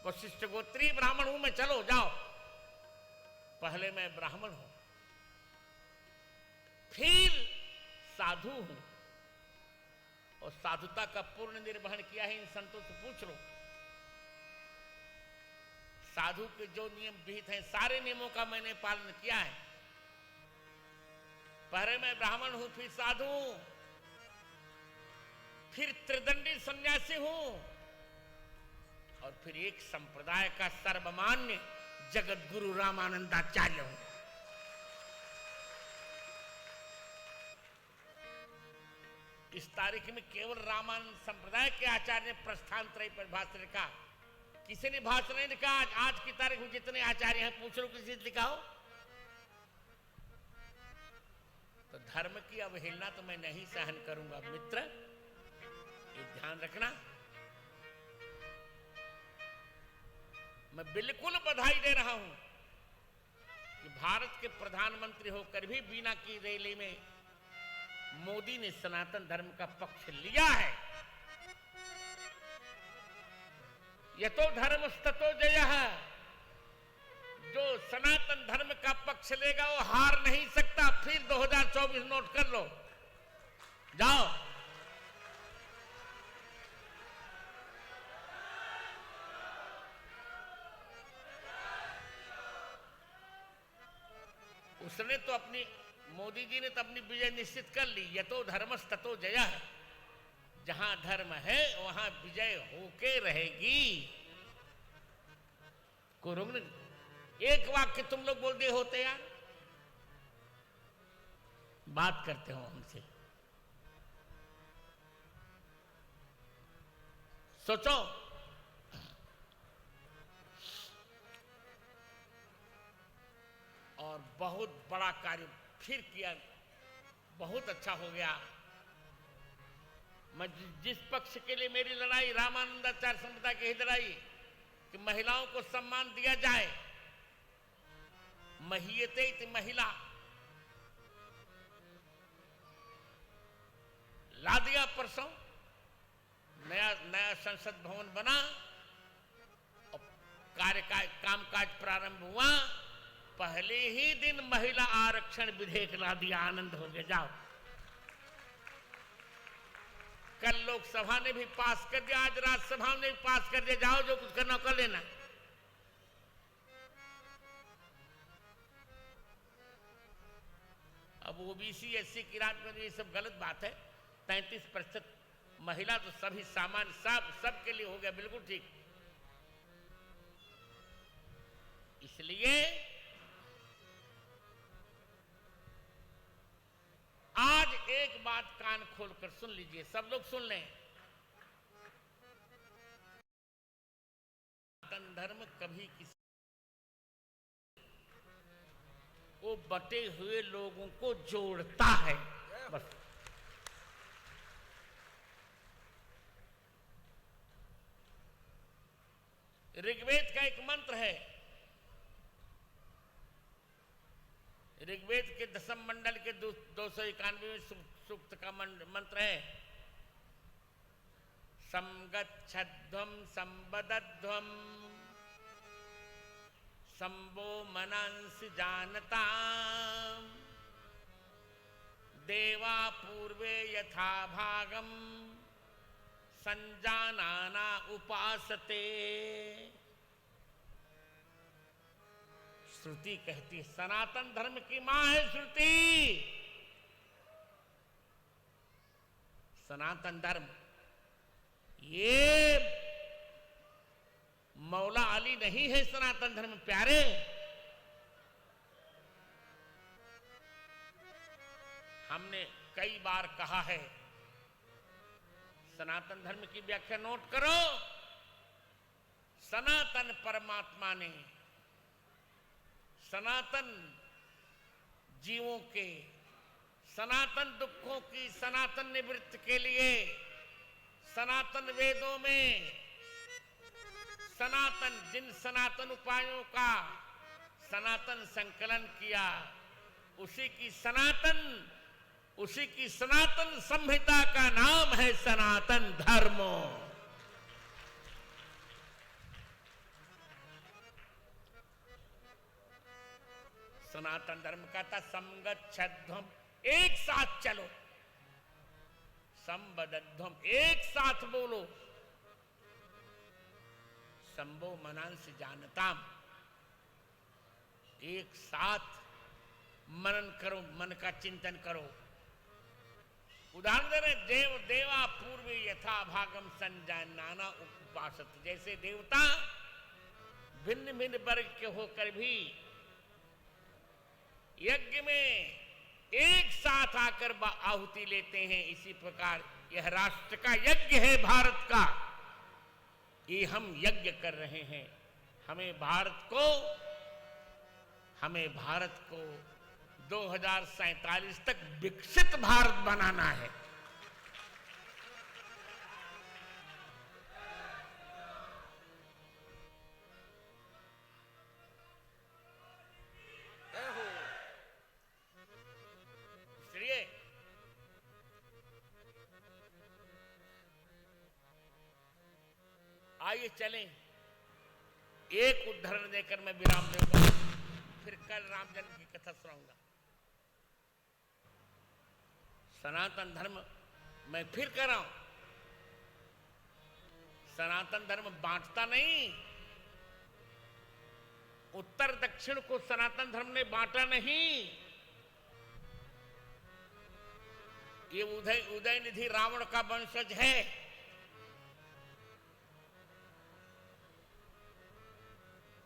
वशिष्ठ गोत्री ब्राह्मण हूं मैं। चलो जाओ। पहले मैं ब्राह्मण हूं, फिर साधु हूं, और साधुता का पूर्ण निर्वहन किया है इन संतों से पूछ लो। साधु के जो नियम विहित हैं, सारे नियमों का मैंने पालन किया है। पहले मैं ब्राह्मण हूं, फिर साधु हूं, फिर त्रिदंडी सन्यासी हूं, और फिर एक संप्रदाय का सर्वमान्य जगत गुरु रामानंदाचार्य हूं। इस तारीख में केवल रामानंद संप्रदाय के आचार्य ने प्रस्थान त्रय पर भाषण लिखा। किसी ने भाषण नहीं लिखा। आज की तारीख में जितने आचार्य हैं, पूछ लो किसी से लिखा हो। तो धर्म की अवहेलना तो मैं नहीं सहन करूंगा मित्र, ये ध्यान रखना। मैं बिल्कुल बधाई दे रहा हूं कि भारत के प्रधानमंत्री होकर भी बिना की रैली में मोदी ने सनातन धर्म का पक्ष लिया है। यतो धर्मस्ततो जयः। जो सनातन धर्म का पक्ष लेगा वो हार नहीं सकता। फिर 2024 नोट कर लो। जाओ। उसने तो अपनी, मोदी जी ने तो अपनी विजय निश्चित कर ली। यतो धर्मस्ततो जयः। जहां धर्म है वहां विजय होके रहेगी। कुरुंग, एक वाक्य तुम लोग बोल दिए होते यार। बात करते हो हमसे। सोचो, और बहुत बड़ा कार्य फिर किया, बहुत अच्छा हो गया। मैं जिस पक्ष के लिए मेरी लड़ाई, रामानंदाचार्य संप्रदाय की लड़ाई कि महिलाओं को सम्मान दिया जाए, महीयते इति महिला, ला दिया परसों। नया संसद भवन बना और कामकाज प्रारंभ हुआ। पहले ही दिन महिला आरक्षण विधेयक ला दिया। आनंद हो गया। जाओ। कल लोकसभा ने भी पास कर दिया, आज राज्यसभा ने भी पास कर दिया। जाओ, जो कुछ करना कर लेना। अब ओबीसी एससी की रात में ये सब गलत बात है। 33% महिला तो सभी सामान्य सब के लिए हो गया, बिल्कुल ठीक। इसलिए आज एक बात कान खोलकर सुन लीजिए, सब लोग सुन लें। सनातन धर्म कभी किसी को बटे हुए लोगों को जोड़ता है, बस। ऋग्वेद का एक मंत्र है। ऋग्वेद के 10वें मंडल के 291वें सूक्त का मंत्र है। समगच्छध्वं संवदध्वं संभो मनांसि जानताम् देवा पूर्वे यथा भागम संजानाना उपासते। श्रुति कहती है, सनातन धर्म की मां है श्रुति। सनातन धर्म, ये मौला अली नहीं है सनातन धर्म प्यारे। हमने कई बार कहा है, सनातन धर्म की व्याख्या नोट करो। सनातन परमात्मा ने सनातन जीवों के सनातन दुखों की सनातन निवृत्ति के लिए सनातन वेदों में जिन सनातन उपायों का सनातन संकलन किया, उसी की सनातन संहिता का नाम है सनातन धर्म। सनातन धर्म का था समगच्छध्वम, एक साथ चलो, संबद्धध्वम, एक साथ बोलो, संभो मनांस जानताम, एक साथ मनन करो, मन का चिंतन करो। उदाहरण दे रहे, देव देवा पूर्व यथा भागम संजानाना उपासत, जैसे देवता भिन्न भिन्न वर्ग के होकर भी यज्ञ में एक साथ आकर आहुति लेते हैं, इसी प्रकार यह राष्ट्र का यज्ञ है, भारत का। ये हम यज्ञ कर रहे हैं। हमें भारत को 2047 तक विकसित भारत बनाना है। इसलिए आइए चलें, एक उदाहरण देकर मैं विराम दूंगा, फिर कल राम जन्म की कथा सुनाऊंगा। सनातन धर्म मैं फिर कह रहा हूं, सनातन धर्म बांटता नहीं, उत्तर दक्षिण को सनातन धर्म ने बांटा नहीं। ये उदयनिधि रावण का वंशज है।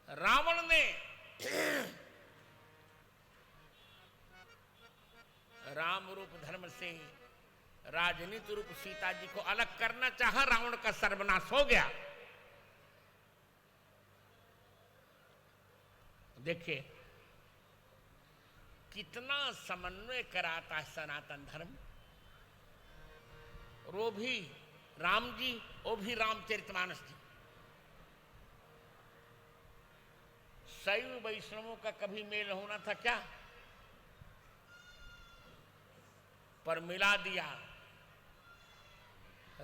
रावण ने राम रूप धर्म से राजनीति रूप सीता जी को अलग करना चाहा, रावण का सर्वनाश हो गया। देखिए कितना समन्वय कराता है सनातन धर्म। वो भी राम जी, वो भी रामचरितमानस जी। शैव वैष्णवों का कभी मेल होना था क्या? पर मिला दिया,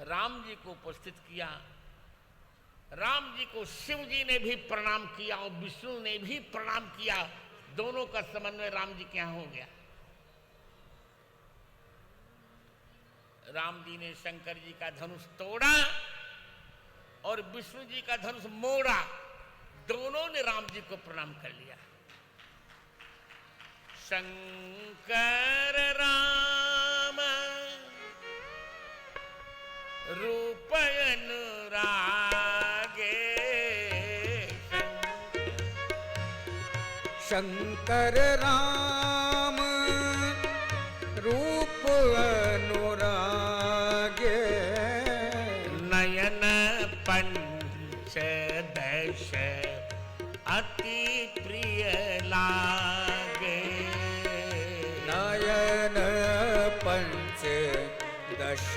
राम जी को उपस्थित किया। राम जी को शिव जी ने भी प्रणाम किया और विष्णु ने भी प्रणाम किया। दोनों का समन्वय राम जी के यहां हो गया। राम जी ने शंकर जी का धनुष तोड़ा और विष्णु जी का धनुष मोड़ा। दोनों ने राम जी को प्रणाम कर लिया। शंकर राम रूप अनुरागे, शंकर राम रूप अनुरागे, नयन पंचदश अति प्रिय लागे। नयन पंचदश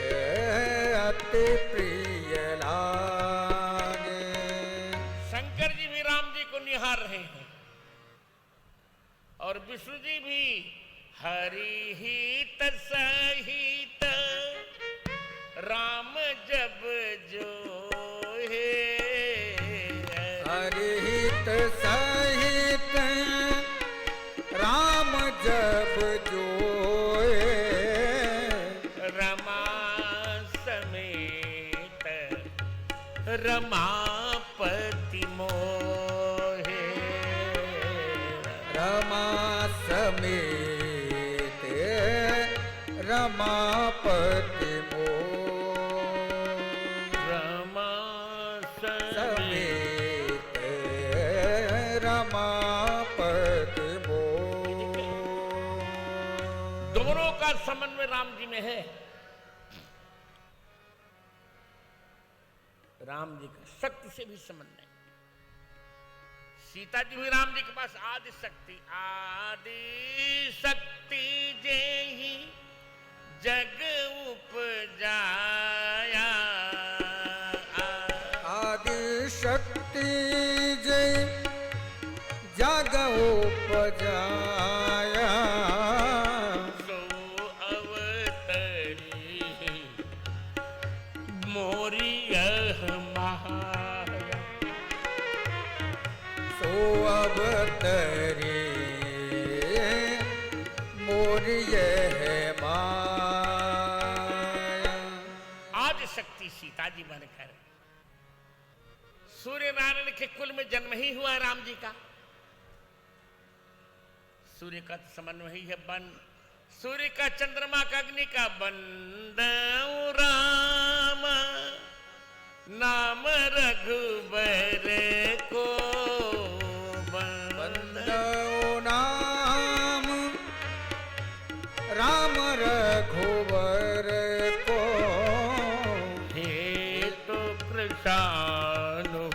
अति प्रिय लागे। शंकर जी भी राम जी को निहार रहे हैं और विष्णु जी भी हरि हित सहित राम जब जोहे। हरि हित सहित राम जब जोए, रमा समेत रमापति मोहे। रमा समेत रमापति मोह। रमा समेत रमापति मोह। दोनों का समन्वय राम जी में है। राम जी का शक्ति से भी समन्वय, सीता जी भी राम जी के पास आदि शक्ति जेहि जग उपजाया। आदि शक्ति जय जग उपजाया। सो अवतरी मोरी यह माया। सो अवतरी मोरी यह माया। आदि शक्ति सीता जी बनकर सूर्य नारायण के कुल में जन्म ही हुआ राम जी का। सूर्य का तो समन्वय ही है बन, सूर्य का, चंद्रमा का, अग्नि का बंदऊ राम नाम रघुबर को बंदो नाम राम रघुवर को। हे तो कृषानु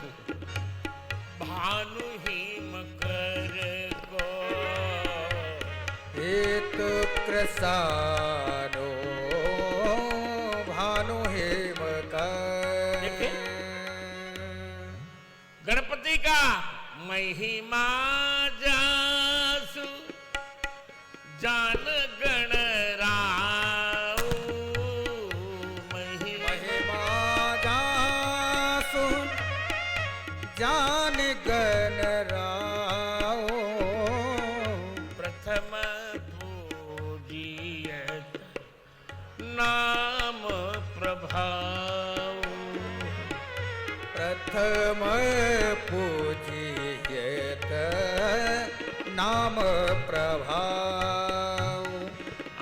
भानु हिम कर को। हेत कृसानो भानु हेम देखिए, गणपति का महिमा जासु जान गण राव। महिमा जासु जान गण राव। प्रथम पूजियत नाम प्रभाव। प्रथम पूजियत नाम प्रभाव।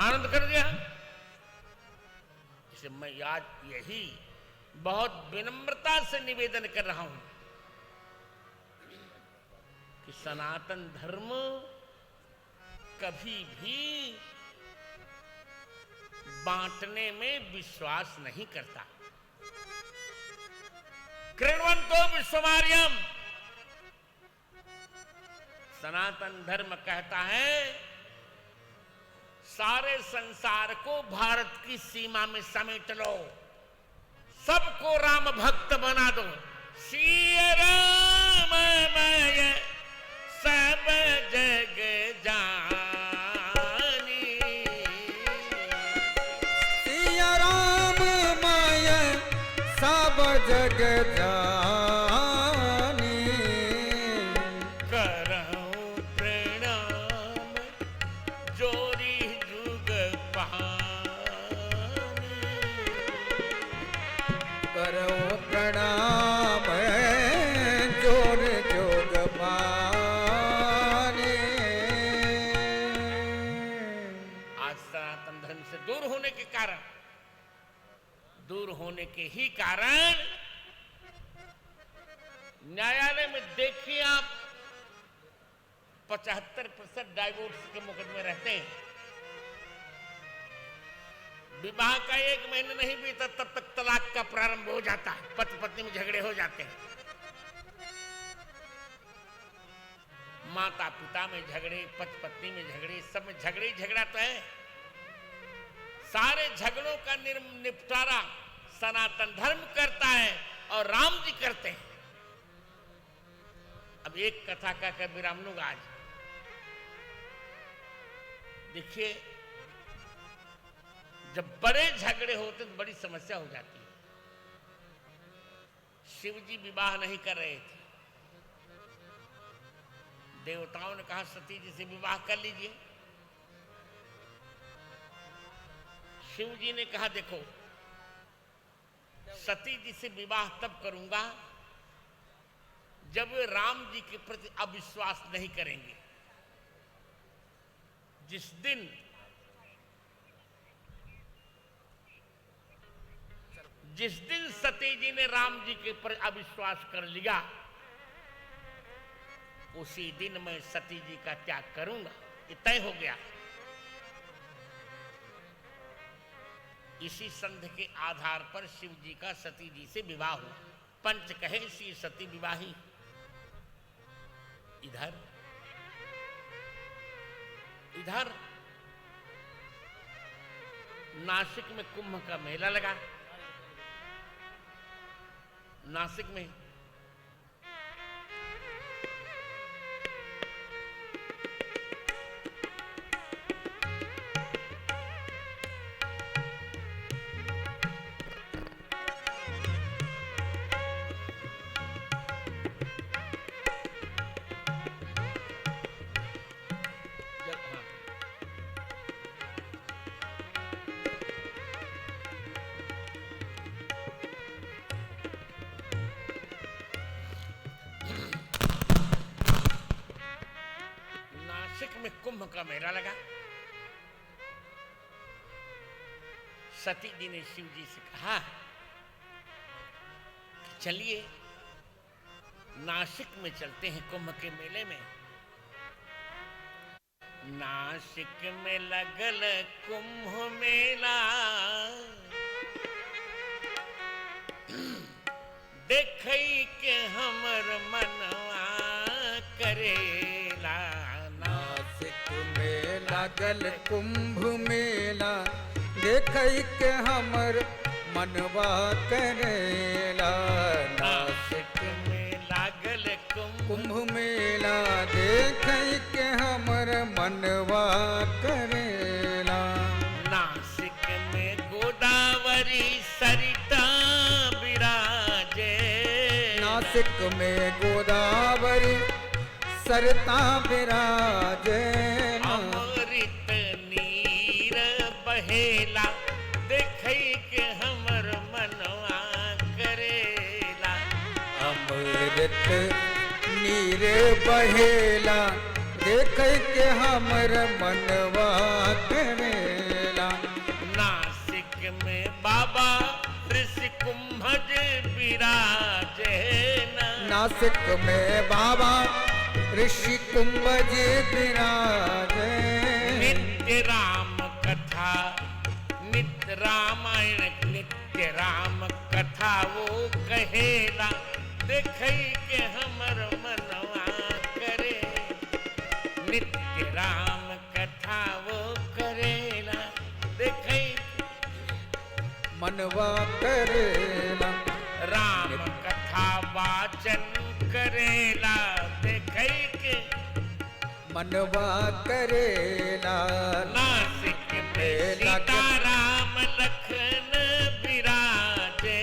आनंद कर दिया। इसे मैं आज यही बहुत विनम्रता से निवेदन कर रहा हूं कि सनातन धर्म कभी भी बांटने में विश्वास नहीं करता। कृण्वन्तो विश्वमार्यम, सनातन धर्म कहता है सारे संसार को भारत की सीमा में समेट लो, सबको राम भक्त बना दो। सिय राममय सब जग जानी। सिया राम माय सब जग जानी। करऊं प्रणाम जोरी जुग पानी। करो प्रणाम जोर जोग पानी। आज सनातन धर्म से दूर होने के कारण, दूर होने के ही कारण न्यायालय में देखिए आप 75% डाइवोर्स के मुकदमे रहते हैं। विवाह का 1 महीना नहीं बीता तब तक तलाक का प्रारंभ हो जाता है, पति पत्नी में झगड़े हो जाते हैं, माता पिता में झगड़े, पति पत्नी में झगड़े, सब में झगड़े ही झगड़ा तो है। सारे झगड़ों का निपटारा सनातन धर्म करता है और राम जी करते हैं। अब एक कथा का कर विराम लूंगा आज। देखिए, जब बड़े झगड़े होते तो बड़ी समस्या हो जाती है। शिव जी विवाह नहीं कर रहे थे, देवताओं ने कहा सती जी से विवाह कर लीजिए। शिव जी ने कहा देखो, सती जी से विवाह तब करूंगा जब वे राम जी के प्रति अविश्वास नहीं करेंगे। जिस दिन सती जी ने राम जी के प्रति अविश्वास कर लिया, उसी दिन मैं सती जी का त्याग करूंगा, ये तय हो गया। इसी संध के आधार पर शिव जी का सती जी से विवाह हुआ। पंच कहे सी सती विवाही। इधर इधर नासिक में कुंभ का मेला लगा। नासिक में में कुंभ का मेला लगा। सती जी ने शिव जी से कहा, चलिए नासिक में चलते हैं कुंभ के मेले में। नासिक में लगल कुंभ मेला, देखई के हमर मनवा करेला। में लागल कुंभ मेला, देखई के हमर मनवा करेला। नासिक में लागल कुंभ मेला, देखई के हमर मनवा करेला। नासिक में गोदावरी सरिता विराजे। नासिक में गोदावरी सरता विराजे। अमृत नीर बहेला, देखई के हमर मनवा करेला। अमृत नीर बहेला, देखई के हमर मनवा करेला। नासिक में बाबा ऋषि कुंभज विराजे। नासिक में बाबा ऋषि कुंभज विराजे। नित्य राम कथा, नित्य रामायण, नित्य राम कथा वो कहेला, देखई के हमर मनवा करे। नित्य राम कथा वो करेला, देखई मनवा करेला। राम कथा वाचन करेला, देखई के मनवा करेला। नासिक में सीता राम लखन विराजे।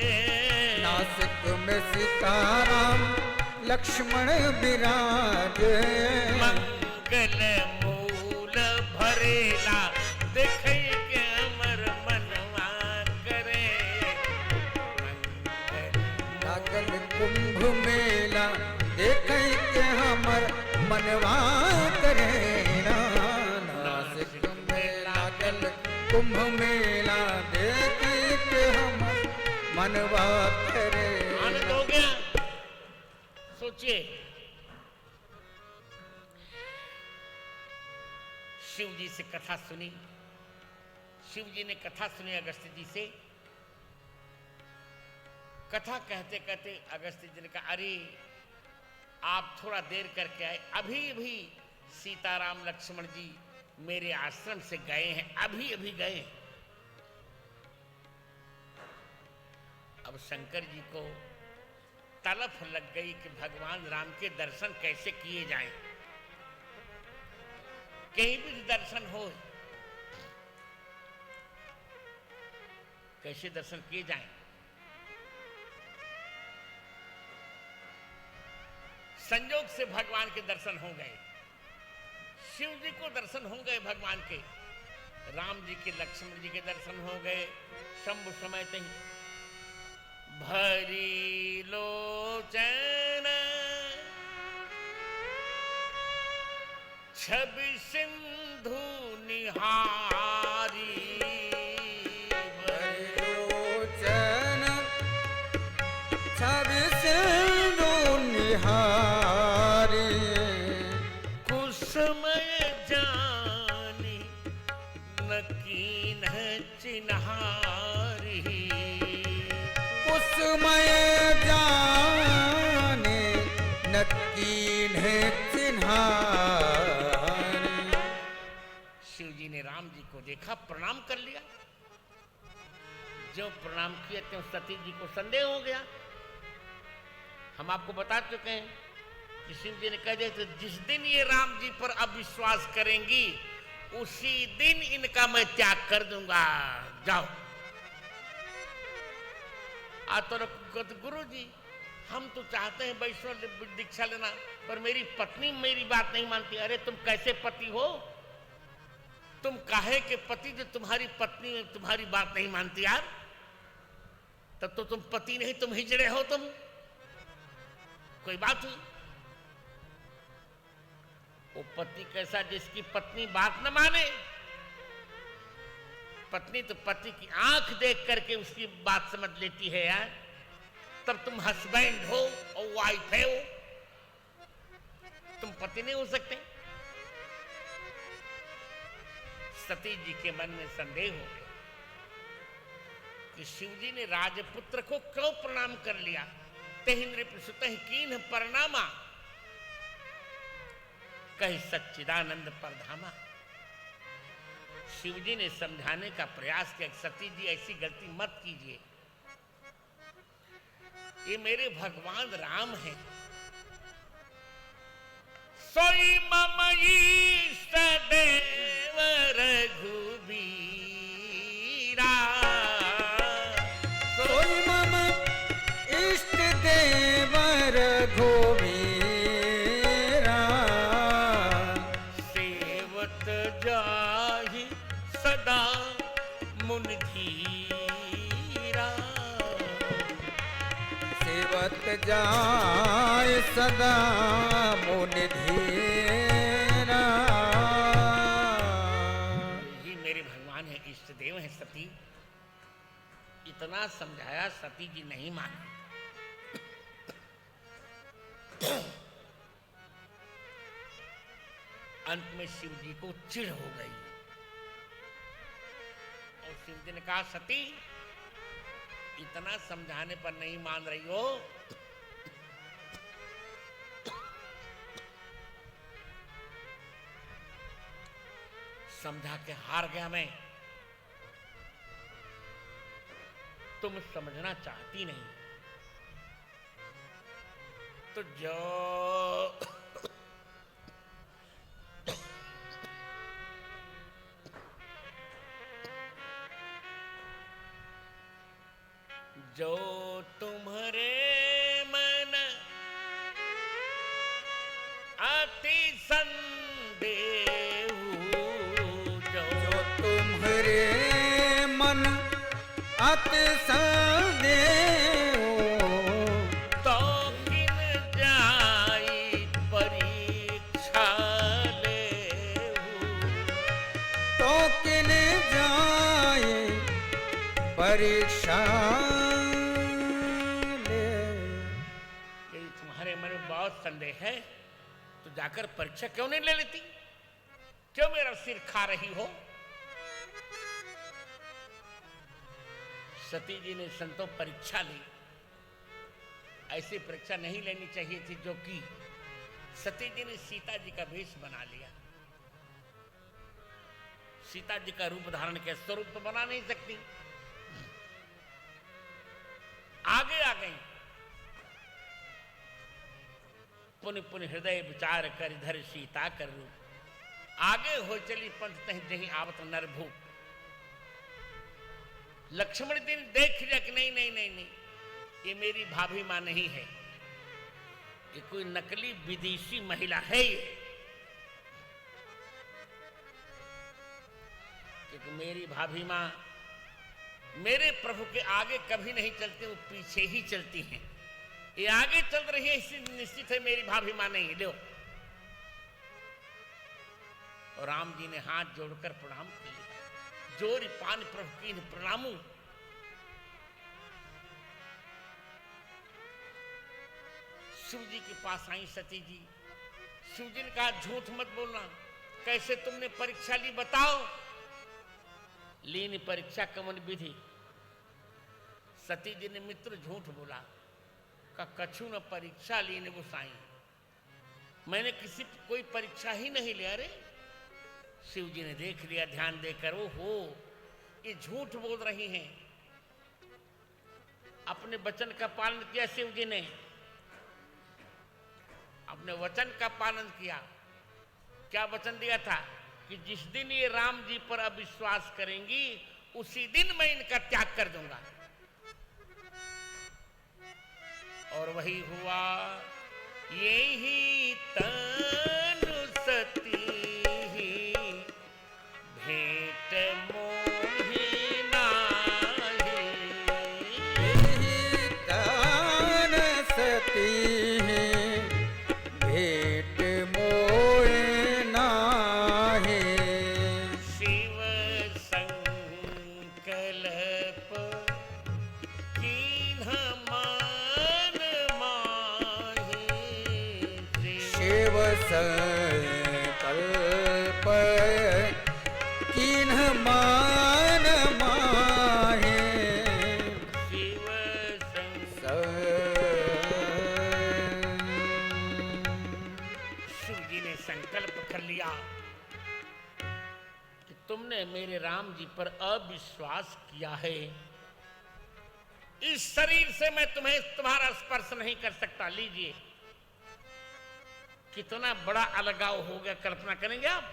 नासिक में सीताराम लक्ष्मण विराजे। मंगल मूल भरेला, देखई के अमर मनवा करे। लागल कुंभ मेला, देखई के हमर मनवा करेला। नासिक में लागल कुंभ मेला, देखई के हमर मनवा करेला। आनंद हो गया? सोचिए, शिव जी से कथा सुनी। शिव जी ने कथा सुनी अगस्त्य जी से। कथा कहते कहते अगस्त्य जी ने कहा, अरे आप थोड़ा देर करके आए, अभी अभी सीताराम लक्ष्मण जी मेरे आश्रम से गए हैं, अभी अभी गए। अब शंकर जी को तलफ लग गई कि भगवान राम के दर्शन कैसे किए जाएं, कहीं भी दर्शन हो, कैसे दर्शन किए जाएं। संयोग से भगवान के दर्शन हो गए, शिव जी को दर्शन हो गए भगवान के, राम जी के लक्ष्मण जी के दर्शन हो गए। शंभु समय तही भरी लोचन छवि सिंधु निहारी। लोचन छवि सिंधु निहारी। कुसुमय जानी नकीन चिन्हारी। कुसुमय जाने नकीन चिन्हारी। देखा, प्रणाम कर लिया। जो प्रणाम किया त्यों सती जी को संदेह हो गया। हम आपको बता चुके हैं कि शिव जी ने कह दिया तो जिस दिन ये राम जी पर अविश्वास करेंगी उसी दिन इनका मैं त्याग कर दूंगा, जाओ। तो गुरु जी हम तो चाहते हैं वैष्णव दीक्षा लेना, पर मेरी पत्नी मेरी बात नहीं मानती। अरे तुम कैसे पति हो? तुम काहे के पति जो तुम्हारी पत्नी तुम्हारी बात नहीं मानती यार? तब तो तुम पति नहीं, तुम हिजड़े हो। तुम कोई बात हुई? वो पति कैसा जिसकी पत्नी बात न माने? पत्नी तो पति की आंख देख करके उसकी बात समझ लेती है यार। तब तुम हस्बैंड हो और वाइफ है हो, तुम पति नहीं हो सकते। सती जी के मन में संदेह हो गया कि शिव जी ने राजपुत्र को क्यों प्रणाम कर लिया। तेहि नृपसुतहि कीन्ह प्रणामा, कहि सच्चिदानंद परधामा। शिव जी ने समझाने का प्रयास किया, सती जी ऐसी गलती मत कीजिए, ये मेरे भगवान राम हैं। सोई मम ईष्ट देव रघुबीरा, सोई मम इष्ट देव रघुबीरा, सेवत जाहि सदा मुनि धीरा। सेवत जाय सदा मुनि धीरा। ही मेरे भगवान है, इष्ट देव है सती। इतना समझाया, सती जी नहीं मानी। अंत में शिव जी को चिढ़ हो गई और शिव जी ने कहा, सती इतना समझाने पर नहीं मान रही हो, समझा के हार गया मैं। तुम समझना चाहती नहीं तो जो जो तुम्हारे मन अति संदेह, जो तुम्हारे मन अति संदेह, तो किन जाई परीक्षा लेहु। तो किन जाए परीक्षा ले। यदि तुम्हारे मन में बहुत संदेह है तो जाकर परीक्षा क्यों नहीं ले लेती? क्यों मेरा सिर खा रही हो? सती जी ने संतों परीक्षा ली। ऐसी परीक्षा नहीं लेनी चाहिए थी जो कि सती जी ने सीता जी का वेश बना लिया। सीता जी का रूप धारण किया, स्वरूप तो बना नहीं सकती। आगे आ गई, पुन पुन हृदय विचार कर धर सीता कर रूप। आगे हो चली पंथ तह जही आवत नरभूप। लक्ष्मण जी ने देख लिया कि नहीं नहीं नहीं नहीं, ये मेरी भाभी मां नहीं है, ये कोई नकली विदेशी महिला है ये। क्योंकि मेरी भाभी मां मेरे प्रभु के आगे कभी नहीं चलती, वो पीछे ही चलती हैं। ये आगे चल रही है, इससे निश्चित है मेरी भाभी मां नहीं है। लो, और राम जी ने हाथ जोड़कर प्रणाम किया। जोरी पान प्रभु की प्रणामू। शिव जी के पास आई सती जी। शिव जी ने कहा, झूठ मत बोलना, कैसे तुमने परीक्षा ली बताओ। लीन परीक्षा कमन विधि। सती जी ने मित्र झूठ बोला, का कछु न परीक्षा लीन गोसाई, मैंने किसी कोई परीक्षा ही नहीं लिया। रे शिव जी ने देख लिया ध्यान देकर, ओहो ये झूठ बोल रही हैं। अपने वचन का पालन किया शिव जी ने, अपने वचन का पालन किया। क्या वचन दिया था कि जिस दिन ये राम जी पर अविश्वास करेंगी उसी दिन मैं इनका त्याग कर दूंगा। और वही हुआ, यही तनु सती भेंट मोहि नाहि। यही तन सती भेंट मोहि नाहि। शिव संकल्प कीन्ह मान माहि। शिव संकल्प कीन्ह मान माहि। शिव शिव जी ने संकल्प कर लिया कि तुमने मेरे राम जी पर अविश्वास किया है, इस शरीर से मैं तुम्हें तुम्हारा स्पर्श नहीं कर सकता। लीजिए, कितना बड़ा अलगाव हो गया, कल्पना करेंगे आप।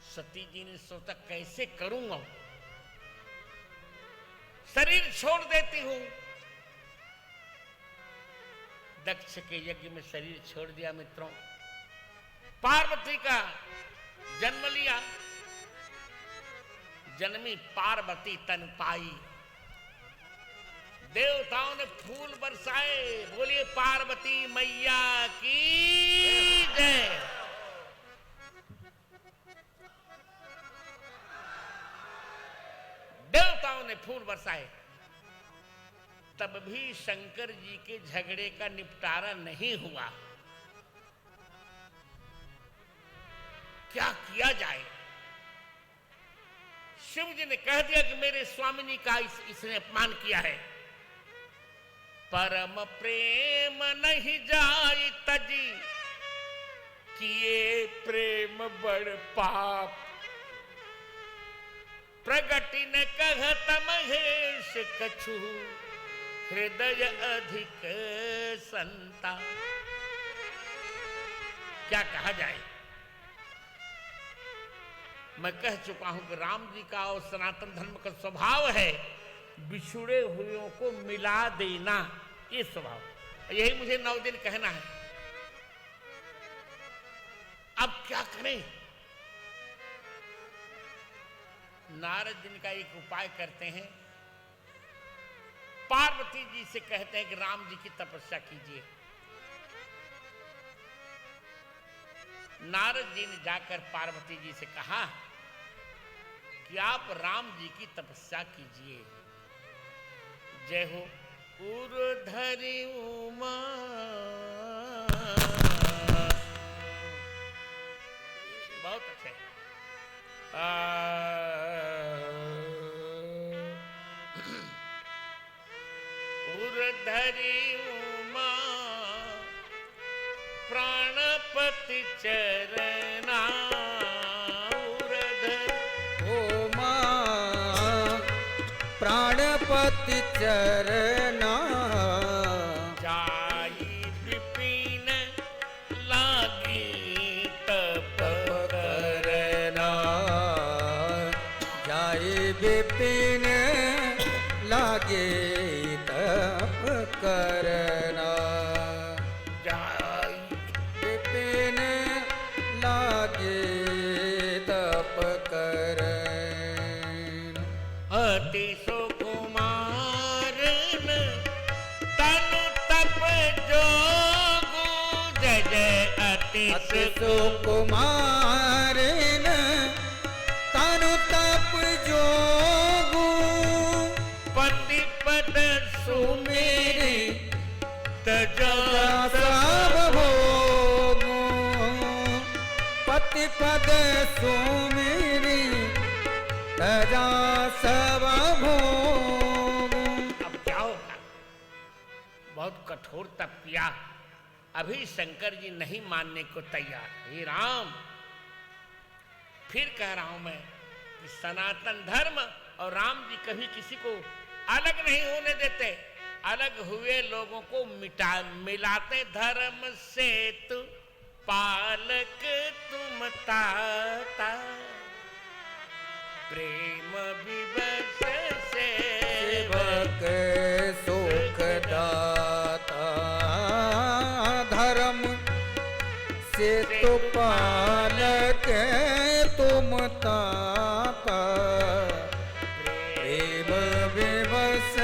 सती जी ने सोचा कैसे करूंगा, शरीर छोड़ देती हूं। दक्ष के यज्ञ में शरीर छोड़ दिया मित्रों, पार्वती का जन्म लिया, जन्मी पार्वती तन पाई। देवताओं ने फूल बरसाए, बोलिए पार्वती मैया की जय। देवताओं ने फूल बरसाए, तब भी शंकर जी के झगड़े का निपटारा नहीं हुआ। क्या किया जाए? शिव जी ने कह दिया कि मेरे स्वामिनी का इसने अपमान किया है। परम प्रेम नहीं जाई तजी, किए प्रेम बड़ पाप। प्रगति ने कहत महेश कछु, हृदय अधिक संता। क्या कहा जाए? मैं कह चुका हूं कि राम जी का और सनातन धर्म का स्वभाव है बिछुड़े हुओं को मिला देना, ये स्वभाव। यही मुझे 9 दिन कहना है। अब क्या करें? नारद जी का एक उपाय करते हैं, पार्वती जी से कहते हैं कि राम जी की तपस्या कीजिए। नारद जी ने जाकर पार्वती जी से कहा कि आप राम जी की तपस्या कीजिए। जय हो उर्धरि उमा, बहुत अच्छे। उर्धरि उमा प्राणपति चरना। उमा प्राणपति चरना। जाई विपिन लागी तप करना। जाई विपिन लागे तप करना। जाई विपिन लागे तप करना। अति सुकुमारन तनु तप जोगु। जय जय अति अति सुकुमारन तनु तप जोगु। पति पद सुमेरी तजा सब भोगु। पति पद सुमेरी तजा सब भोगु। अब क्या होगा? बहुत कठोर तप किया, अभी शंकर जी नहीं मानने को तैयार। हे राम, फिर कह रहा हूं मैं कि सनातन धर्म और राम जी कभी किसी को अलग नहीं होने देते। अलग हुए लोगों को मिलाते धर्म से तू पालक तुम ताता, प्रेम विवश से सेवक सुख दाता, धर्म से तो पालक तुम ताता, प्रेम विवश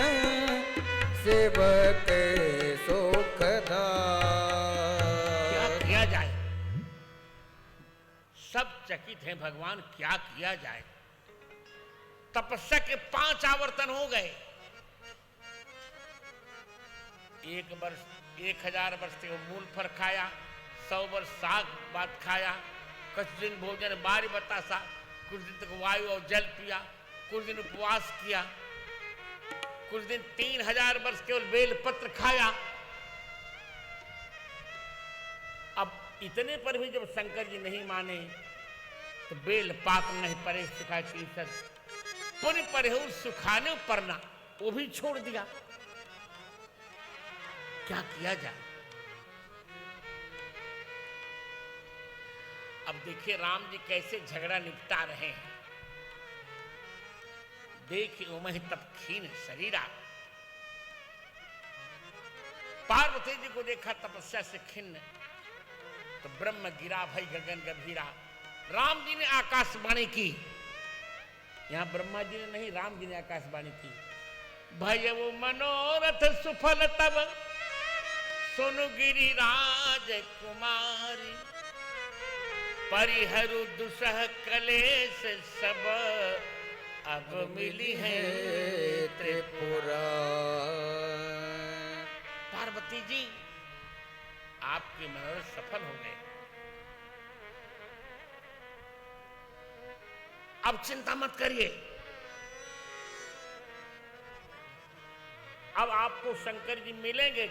सेवक सुख दाता। क्या किया जाए? सब चकित हैं भगवान, क्या किया जाए? तपस्या के 5 आवर्तन हो गए। 1 वर्ष 1000 वर्ष तक मूल फल खाया, 100 वर्ष साग भात खाया, कुछ दिन भोजन बारी बतासा, कुछ दिन तक वायु और जल पिया, कुछ दिन उपवास किया, कुछ दिन 3000 वर्ष केवल बेल पत्र खाया। अब इतने पर भी जब शंकर जी नहीं माने तो बेल पात्र नहीं परे सुखा तीसर पुण्य पर सुखाने परना, वो भी छोड़ दिया। क्या किया जाए? अब देखिए राम जी कैसे झगड़ा निपटा रहे हैं। देखिए उमहि तब खीन शरीरा, पार्वती जी को देखा तपस्या से खिन्न, तो ब्रह्म गिरा भई गगन गंभीरा। राम जी ने आकाशवाणी की, यहां ब्रह्मा जी ने नहीं, राम जी ने आकाशवाणी की। भयव मनोरथ सुफल तब सुनु गिरिराज कुमारी, परिहरु दुसह कलेश सब अब मिली है त्रिपुरा। पार्वती जी आपके मनोरथ सफल हो गए, अब चिंता मत करिए। अब आपको शंकर जी मिलेंगे।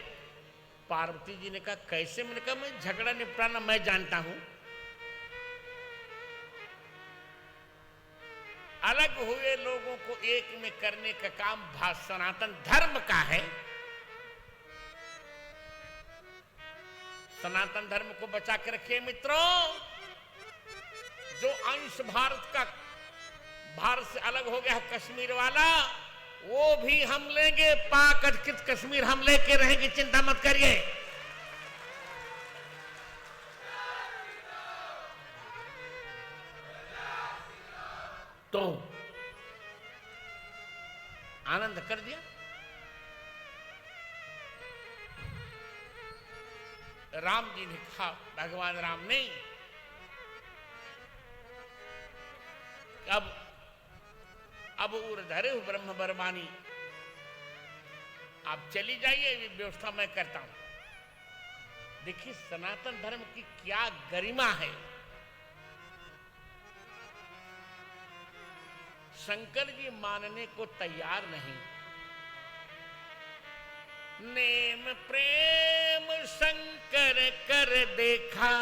पार्वती जी ने कहा कैसे? मैंने कहा मैं झगड़ा निपटाना मैं जानता हूं। अलग हुए लोगों को एक में करने का काम सनातन धर्म का है। सनातन धर्म को बचा के रखिए मित्रों। जो अंश भारत से अलग हो गया है, कश्मीर वाला, वो भी हम लेंगे। पाक अधिकृत कश्मीर हम लेके रहेंगे, चिंता मत करिए। तो आनंद कर दिया। राम जी ने कहा, भगवान राम ने, अब उर्धरे ब्रह्म बरमानी, आप चली जाइए, ये व्यवस्था मैं करता हूं। देखिए सनातन धर्म की क्या गरिमा है। शंकर जी मानने को तैयार नहीं। नेम प्रेम शंकर कर देखा,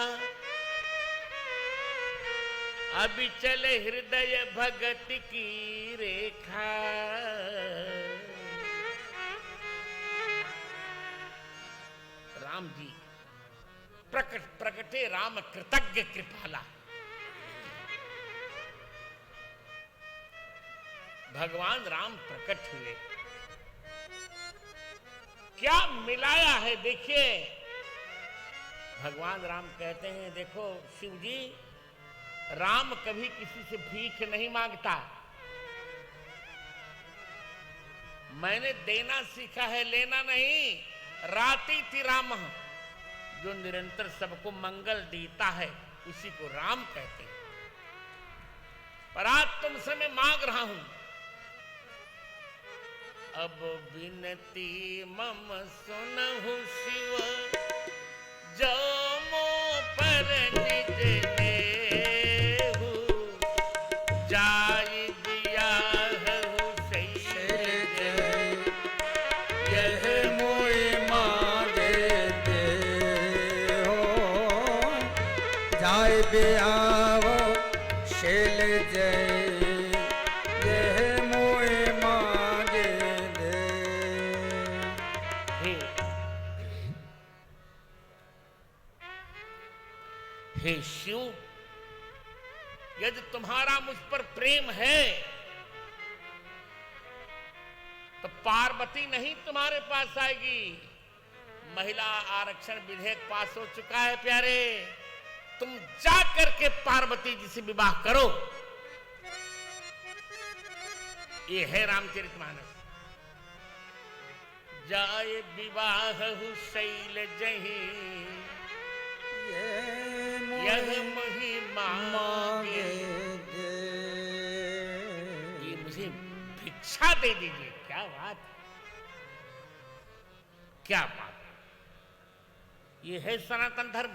अभी चले हृदय भगत की रेखा। राम जी प्रकटे राम कृतज्ञ कृपाला। भगवान राम प्रकट हुए, क्या मिलाया है देखिए। भगवान राम कहते हैं, देखो शिव जी, राम कभी किसी से भीख नहीं मांगता। मैंने देना सीखा है, लेना नहीं। राती थी राम, जो निरंतर सबको मंगल देता है उसी को राम कहते हैं। पर आज तुमसे मैं मांग रहा हूं, अब विनती मम सुनहु शिव, जो मो पर निज देहु, जाय दिया हु सैल यह मोहि मांगे दे। यदि तुम्हारा मुझ पर प्रेम है तो पार्वती नहीं तुम्हारे पास आएगी। महिला आरक्षण विधेयक पास हो चुका है प्यारे, तुम जा करके पार्वती जी से विवाह करो। ये है रामचरितमानस। जाए विवाह शैल जही यह महिमा मांगे, ये मुझे भिक्षा दे दीजिए। क्या बात, क्या बात, ये है सनातन धर्म।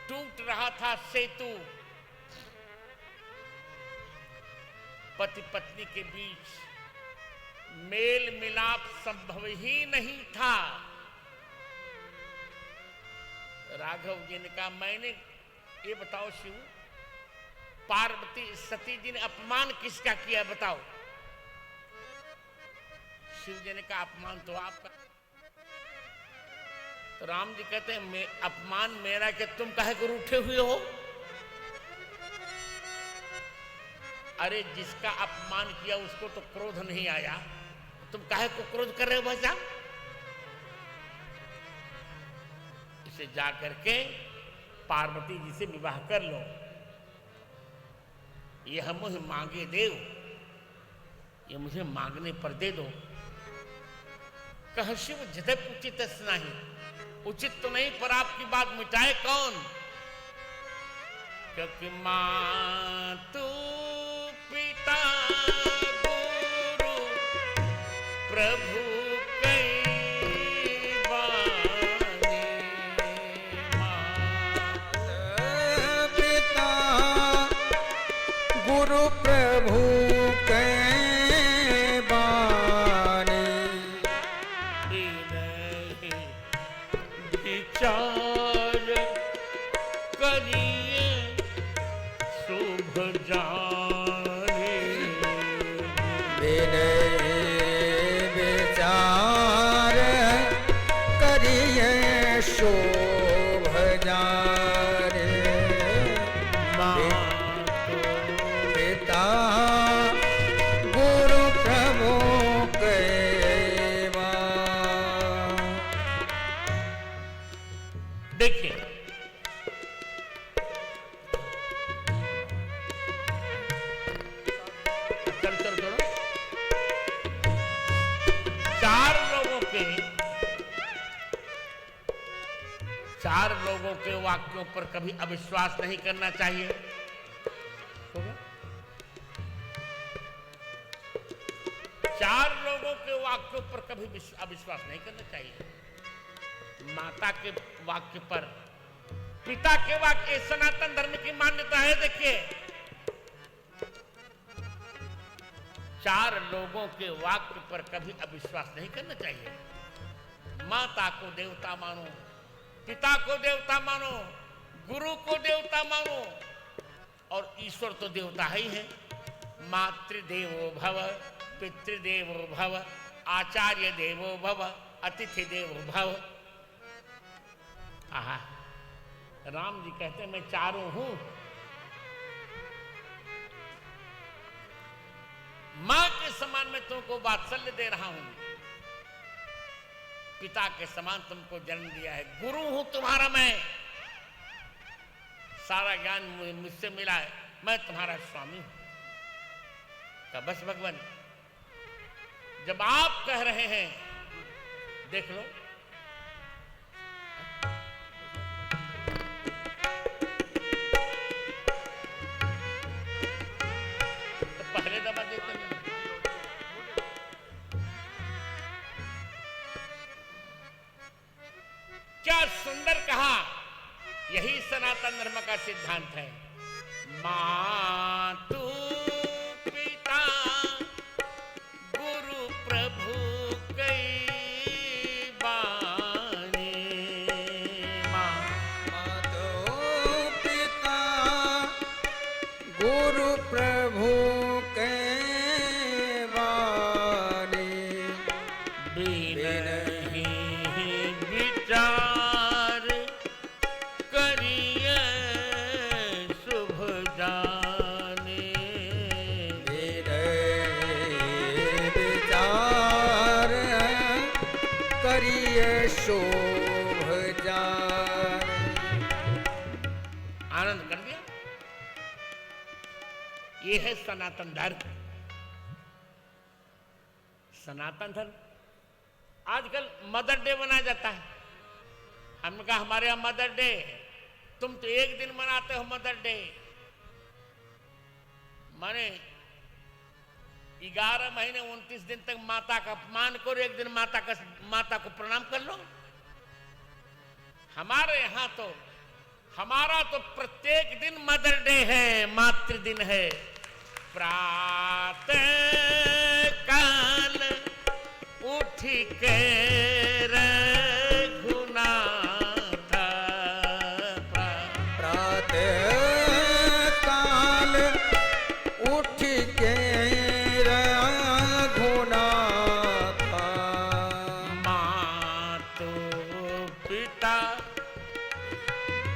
टूट रहा था सेतु, पति पत्नी के बीच मेल मिलाप संभव ही नहीं था। राघव जी ने कहा, मैंने ये बताओ शिव, पार्वती सती जी ने अपमान किसका किया बताओ। शिव जी ने कहा, अपमान तो आपका। तो राम जी कहते हैं, अपमान मेरा कि तुम काहे को रूठे हुए हो। अरे जिसका अपमान किया उसको तो क्रोध नहीं आया, तुम काहे को क्रोध कर रहे हो भैया। इसे जाकर के पार्वती जी से विवाह कर लो। यह मुझे मांगे देव, ये मुझे मांगने पर दे दो। कह शिव जदप उचित नहीं, उचित तो नहीं पर आपकी बात मिटाए कौन। क्योंकि मातु पिता गुरु प्रभु कई बानी, पिता गुरु प्रभु के बानी, विचार करिए शुभ जाने, विचार करिए शोभ जाने। पिता गुरु प्रभु केवा। देखिए चल चल चलो। चार लोगों के वाक्यों पर कभी अविश्वास नहीं करना चाहिए। हो गया? चार लोगों के वाक्यों पर कभी अविश्वास नहीं करना चाहिए। माता के वाक्य पर, पिता के वाक्य, सनातन धर्म की मान्यता है। देखिए, चार लोगों के वाक्य पर कभी अविश्वास नहीं करना चाहिए। माता को देवता मानो, पिता को देवता मानो, गुरु को देवता मानो, और ईश्वर तो देवता ही है। मातृदेवो भव, पितृदेवो भव, आचार्य देवो भव, अतिथि देवो भव। आहा, राम जी कहते हैं मैं चारों हूं। मां के समान मैं तुमको वात्सल्य दे रहा हूं, पिता के समान तुमको जन्म दिया है, गुरु हूं तुम्हारा मैं, सारा ज्ञान मुझसे मिला है, मैं तुम्हारा स्वामी हूं। का बस भगवान, जब आप कह रहे हैं, देख लो, तो पहले दबा देते नहीं। क्या सुंदर कहा, यही सनातन धर्म का सिद्धांत है। मातु पिता गुरु प्रभु कई बानी। मातो पिता गुरु प्रभु के वाणी, बिनहि विचार शोभ जाए। आनंद कर दिया। ये है सनातन धर्म। सनातन धर्म आजकल मदर डे मनाया जाता है। हमने कहा हमारे यहां मदर डे, तुम तो एक दिन मनाते हो मदर डे। माने 11 महीने 29 दिन तक माता का अपमान करो, एक दिन माता को प्रणाम कर लो। हमारे यहां तो हमारा तो प्रत्येक दिन मदर डे है, मातृ दिन है। प्रातः काल उठ के रघुनाथ, प्रातः काल उठ के रघुनाथ, मातो पिता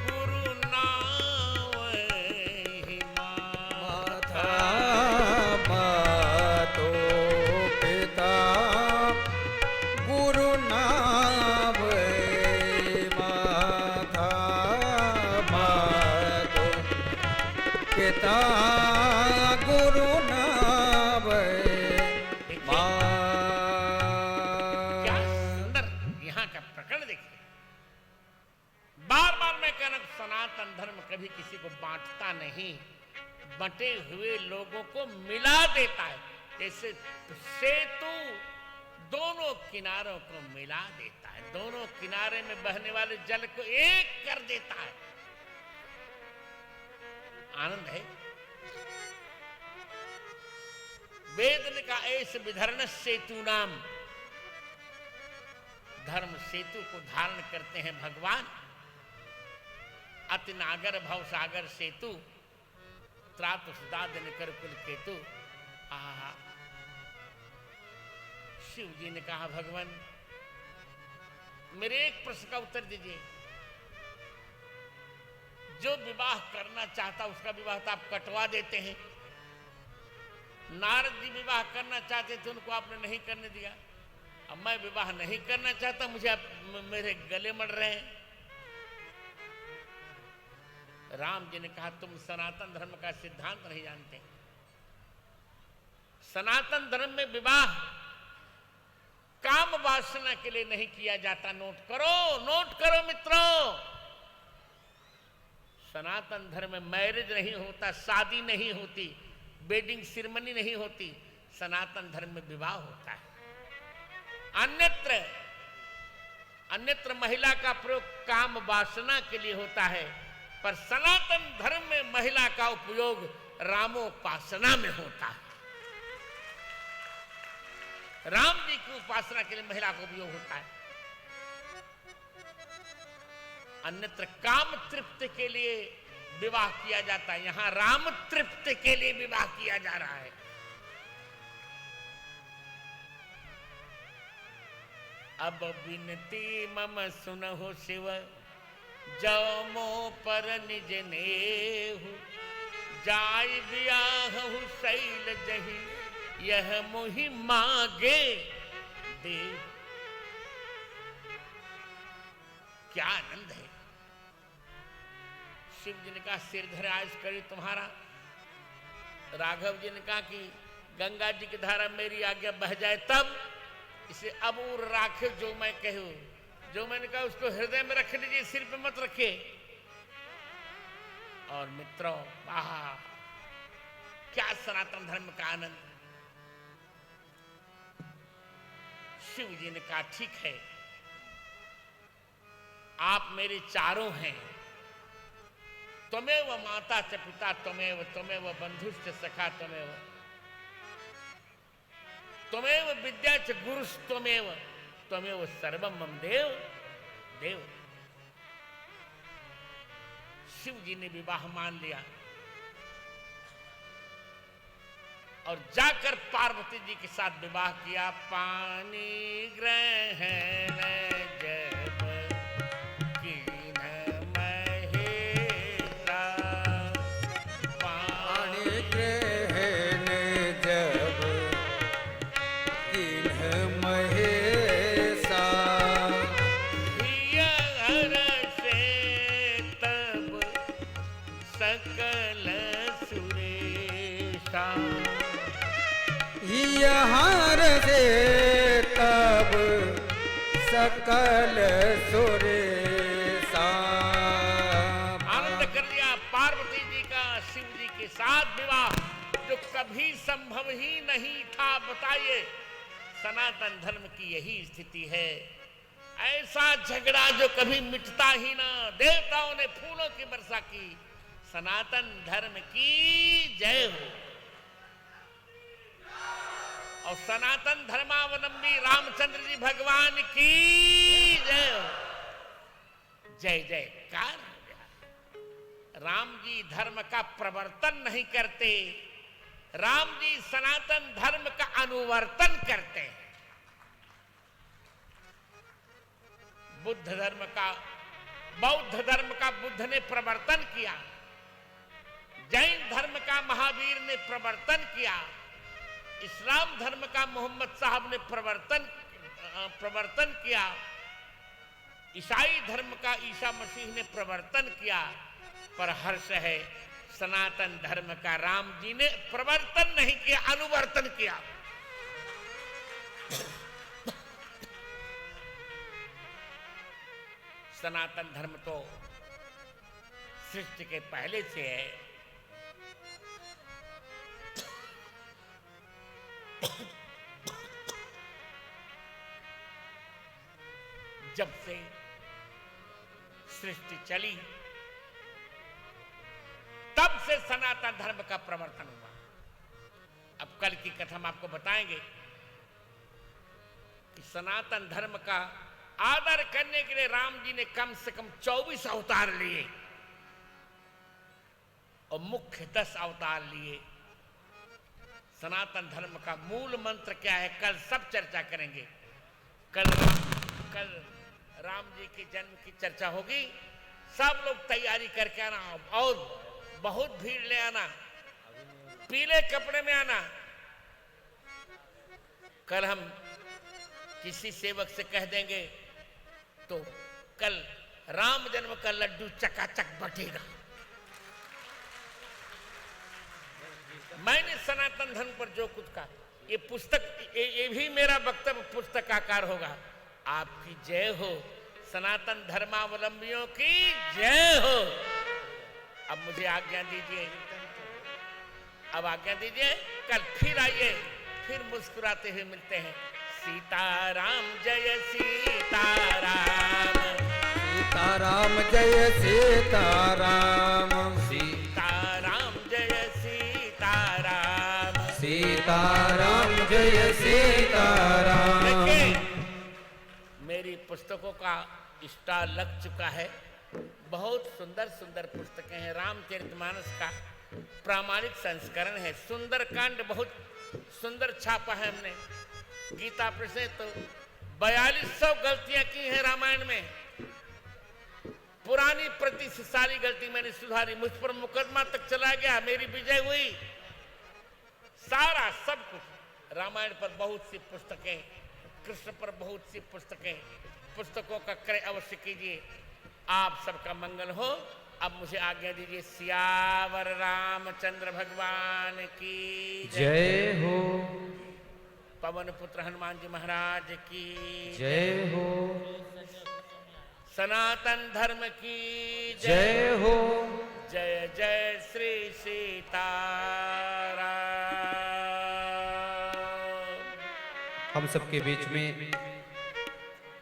गुरु नावहि माथा, मातो पिता गुरु नाम माथा, मातो पिता गुरु नाम क्या सुंदर यहाँ का प्रकरण देखिए। बार बार मैं कह रहा हूं, सनातन धर्म कभी किसी को बांटता नहीं, बंटे हुए लोगों को मिला देता है। जैसे सेतु दोनों किनारों को मिला देता है, दोनों किनारे में बहने वाले जल को एक कर देता है। आनंद है। वेद ने कहा ऐस विधर्ण सेतु नाम, धर्म सेतु को धारण करते हैं भगवान। अति नागर भव सागर सेतु, त्रातु सदा दिनकर कुल केतु। आहा, शिव जी ने कहा भगवान मेरे एक प्रश्न का उत्तर दीजिए। जो विवाह करना चाहता उसका विवाह तो आप कटवा देते हैं। नारद जी विवाह करना चाहते थे, उनको आपने नहीं करने दिया। अब मैं विवाह नहीं करना चाहता, मुझे आप मेरे गले मड़ रहे हैं। राम जी ने कहा तुम सनातन धर्म का सिद्धांत नहीं जानते। सनातन धर्म में विवाह काम वासना के लिए नहीं किया जाता। नोट करो मित्रों। सनातन धर्म में मैरिज नहीं होता, शादी नहीं होती, वेडिंग सेरेमनी नहीं होती। सनातन धर्म में विवाह होता है। अन्यत्र महिला का प्रयोग काम वासना के लिए होता है, पर सनातन धर्म में महिला का उपयोग रामोपासना में होता है। राम जी की उपासना के लिए महिला का उपयोग होता है। अन्यत्र काम तृप्ति के लिए विवाह किया जाता है, यहां राम तृप्ति के लिए विवाह किया जा रहा है। अब विनती मम सुनहु शिव, जौ मो पर निज नेहु, जाय बियाहु शैल जही, यह मोहि मांगे दे। क्या आनंद है। शिव जी ने कहा सिर धरे आयस करी तुम्हारा। राघव जी ने कहा कि गंगा जी की धारा मेरी आज्ञा बह जाए तब। इसे अब उर राखे जो मैं कहूं, जो मैंने कहा उसको हृदय में रख लीजिए, सिर पे मत रखे। और मित्रों, आहा क्या सनातन धर्म का आनंद। शिव जी ने कहा ठीक है, आप मेरे चारों हैं। त्वमेव माता च पिता त्वमेव, त्वमेव बंधुश्च सखा त्वमेव, त्वमेव विद्या च गुरुस्त्वमेव, त्वमेव सर्वम मम देव देव। शिव जी ने विवाह मान लिया और जाकर पार्वती जी के साथ विवाह किया। पानी ग्रहण जब कीन महेशा, पानी ग्रहण जब कीन महेशा, सकल सुरेशा। यहाँ से तब सकल सुरेशा। आनंद कर लिया पार्वती जी का शिव जी के साथ विवाह, जो कभी संभव ही नहीं था। बताइए, सनातन धर्म की यही स्थिति है। ऐसा झगड़ा जो कभी मिटता ही ना। देवताओं ने फूलों की वर्षा की। सनातन धर्म की जय हो। और सनातन धर्मावलंबी रामचंद्र जी भगवान की जय हो। जय जयकार हो गया। राम जी धर्म का प्रवर्तन नहीं करते, राम जी सनातन धर्म का अनुवर्तन करते हैं। बुद्ध धर्म का, बौद्ध धर्म का बुद्ध ने प्रवर्तन किया, जैन धर्म का महावीर ने प्रवर्तन किया, इस्लाम धर्म का मोहम्मद साहब ने प्रवर्तन किया, ईसाई धर्म का ईसा मसीह ने प्रवर्तन किया। पर हर्ष है, सनातन धर्म का राम जी ने प्रवर्तन नहीं किया, अनुवर्तन किया। सनातन धर्म तो सृष्टि के पहले से है। जब से सृष्टि चली तब से सनातन धर्म का प्रवर्तन हुआ। अब कल की कथा हम आपको बताएंगे कि सनातन धर्म का आदर करने के लिए राम जी ने कम से कम 24 अवतार लिए और मुख्य 10 अवतार लिए। सनातन धर्म का मूल मंत्र क्या है, कल सब चर्चा करेंगे। कल राम जी के जन्म की चर्चा होगी। सब लोग तैयारी करके आना और बहुत भीड़ ले आना, पीले कपड़े में आना। कल हम किसी सेवक से कह देंगे तो कल राम जन्म का लड्डू चकाचक बटेगा। मैंने सनातन धर्म पर जो कुछ कहा, ये पुस्तक, ये भी मेरा वक्तव्य पुस्तकाकार होगा। आपकी जय हो, सनातन धर्मावलंबियों की जय हो। अब मुझे आज्ञा दीजिए, अब आज्ञा दीजिए। कल फिर आइए, फिर मुस्कुराते हुए मिलते हैं। सीताराम जय सीताराम, सीताराम जय सीताराम, सीताराम जय सीताराम, सीताराम जय सीताराम। देखिए, मेरी पुस्तकों का स्टॉल लग चुका है। बहुत सुंदर सुंदर पुस्तकें हैं। रामचरितमानस का प्रामाणिक संस्करण है। सुंदरकांड बहुत सुंदर छापा है हमने। गीता प्रेस ने तो 4200 गलतियां की हैं रामायण में। पुरानी प्रति से सारी गलती मैंने सुधारी। मुझ पर मुकदमा तक चला गया, मेरी विजय हुई। सारा सब कुछ रामायण पर बहुत सी पुस्तकें, कृष्ण पर बहुत सी पुस्तकें। पुस्तकों का क्रय अवश्य कीजिए। आप सबका मंगल हो। अब मुझे आज्ञा दीजिए। सियावर रामचंद्र भगवान की जय हो, पवन पुत्र हनुमान जी महाराज की जय हो, सनातन धर्म की जय हो। जय जय श्री सीताराम। हम सबके बीच में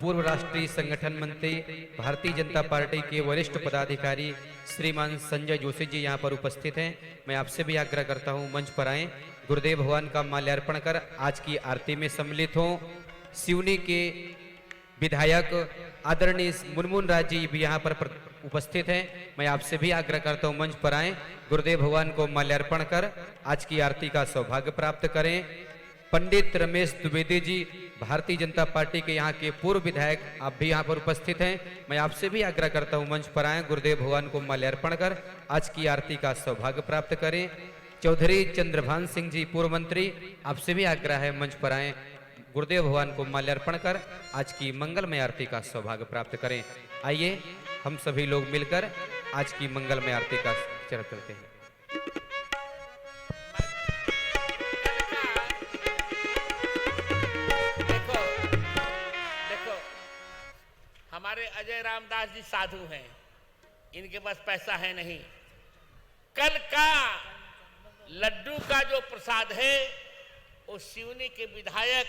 पूर्व राष्ट्रीय संगठन मंत्री भारतीय जनता पार्टी के वरिष्ठ पदाधिकारी श्रीमान संजय जोशी जी यहाँ पर उपस्थित हैं। मैं आपसे भी आग्रह करता हूँ मंच पर आएं, गुरुदेव भगवान का माल्यार्पण कर आज की आरती में सम्मिलित हों। सिवनी के विधायक आदरणीय मुनमुन राज जी भी यहाँ पर उपस्थित हैं। मैं आपसे भी आग्रह करता हूँ मंच पर आएं, गुरुदेव भगवान को माल्यार्पण कर आज की आरती का सौभाग्य प्राप्त करें। पंडित रमेश द्विवेदी जी भारतीय जनता पार्टी के यहाँ के पूर्व विधायक, आप भी यहाँ पर उपस्थित हैं। मैं आपसे भी आग्रह करता हूँ मंच पर आएं, गुरुदेव भगवान को माल्यार्पण कर आज की आरती का सौभाग्य प्राप्त करें। चौधरी चंद्रभान सिंह जी पूर्व मंत्री, आपसे भी आग्रह है मंच पर आएं, गुरुदेव भगवान को माल्यार्पण कर आज की मंगलमय आरती का सौभाग्य प्राप्त करें। आइए हम सभी लोग मिलकर आज की मंगलमय आरती का चरण करते हैं। देखो देखो, हमारे अजय रामदास जी साधु हैं, इनके पास पैसा है नहीं। कल का लड्डू का जो प्रसाद है वो सिवनी के विधायक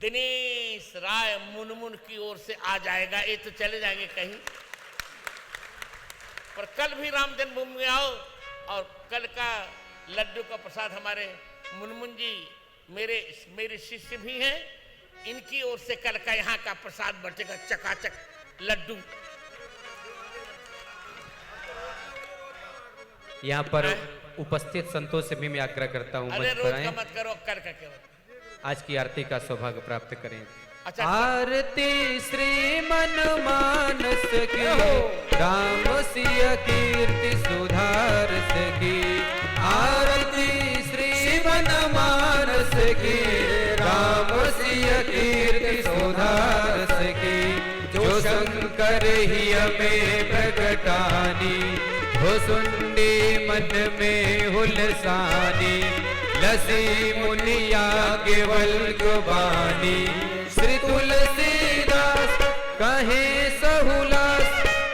दिनेश राय मुनमुन की ओर से आ जाएगा। ये तो चले जाएंगे कहीं, पर कल भी राम जन्मभूमि में आओ और कल का लड्डू का प्रसाद हमारे मुनमुन जी मेरे शिष्य भी हैं, इनकी ओर से कल का यहाँ का प्रसाद बचेगा, चकाचक लड्डू। यहाँ पर उपस्थित संतों से भी मैं आग्रह करता हूँ, अरे मंच रोज पर आएं। का मत करो, कर का केवल आज की आरती का सौभाग्य प्राप्त करें। अच्छा, आरती श्री मन मानस की, राम सिय कीर्ति सुधार की। आरती श्री मन मानस की, राम सिय कीर्ति सुधार की। जो शंकर ही में प्रगटानी, हो सुंडी मन में हुलसानी। लसी मुनिया केवल गुबानी, श्री तुलसीदास कहे सहुलास।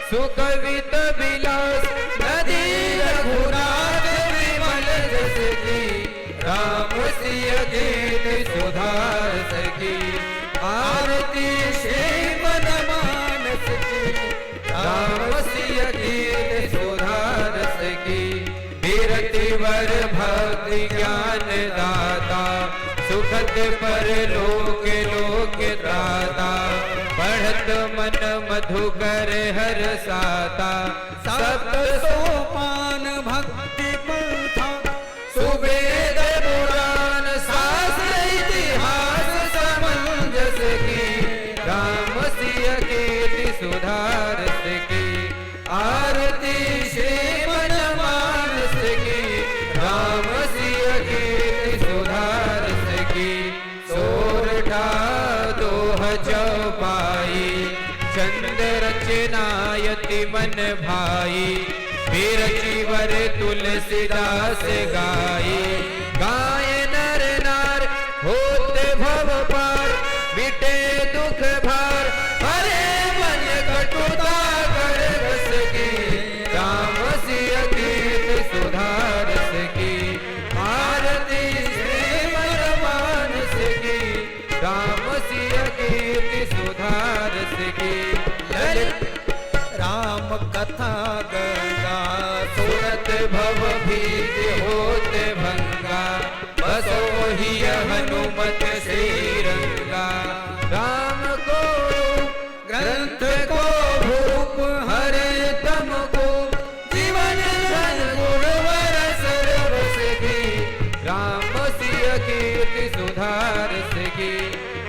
सुकवित विलास नदी रघुनाथ विमल जस की। राम सिय कीर्ति सुधार की। आरती श्री मन मानस की, राम सिय कीर्ति सुधार की। विरति वर भक्ति ज्ञान दाता, सुखद पर लोक लोक त्राता। पढ़त मन मधुकर हर साता, सप्त सोपान भक्ति पंथा। सुवेद पुराण शास्त्र इतिहास समंजस की। राम सिय कीर्ति सुधार की। आरती श्री मन मानस की, राम सिय कीर्ति सुधार की। सोरठा दोह चौपाई, चंद रचनायति मन भाई। बिरची वर तुलसीदास गाई। गाय नर नार होते भव पार, मिटे दुख भार। हरे मन कटुता कर रस की। राम सिय कीर्ति सुधार की। आरती श्री मन मानस की, राम सिय कीर्ति सुधार की। ललित राम कथा गंगा, सुरत भव भीति होत भंगा। बसोहि हनुमत श्रीरंगा। राम को ग्रंथ को भूप, हरे तम को जीवन धन गुणवर सरबस की। राम सिय कीर्ति सुधार की।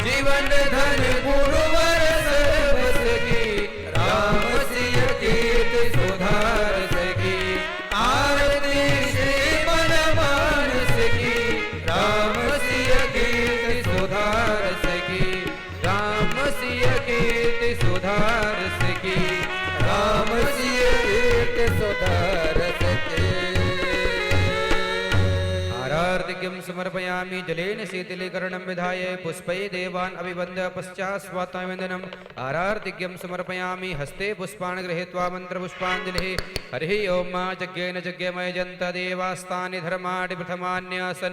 जीवन धन गुणवर सरबस की। राम सिय कीर्ति सुधार की। आरती श्री मन मानस की, राम सिय कीर्ति सुधार की। राम सिय कीर्ति सुधार की। राम सिय कीर्ति सुधार की। आरार्तिक्यं समर्पयामि जलेन शीतलीकरणं विधाय। पुष्पै देवान् अभिवन्द्य पश्चात् स्वात्मवन्दनम्। आरार्तिक्यं समर्पयामि हस्ते पुष्पाणि गृहीत्वा मन्त्रपुष्पाञ्जलिः। हरिः ओं मा यज्ञेन यज्ञमयजन्त देवास्तानि धर्माणि प्रथमान्यासन्।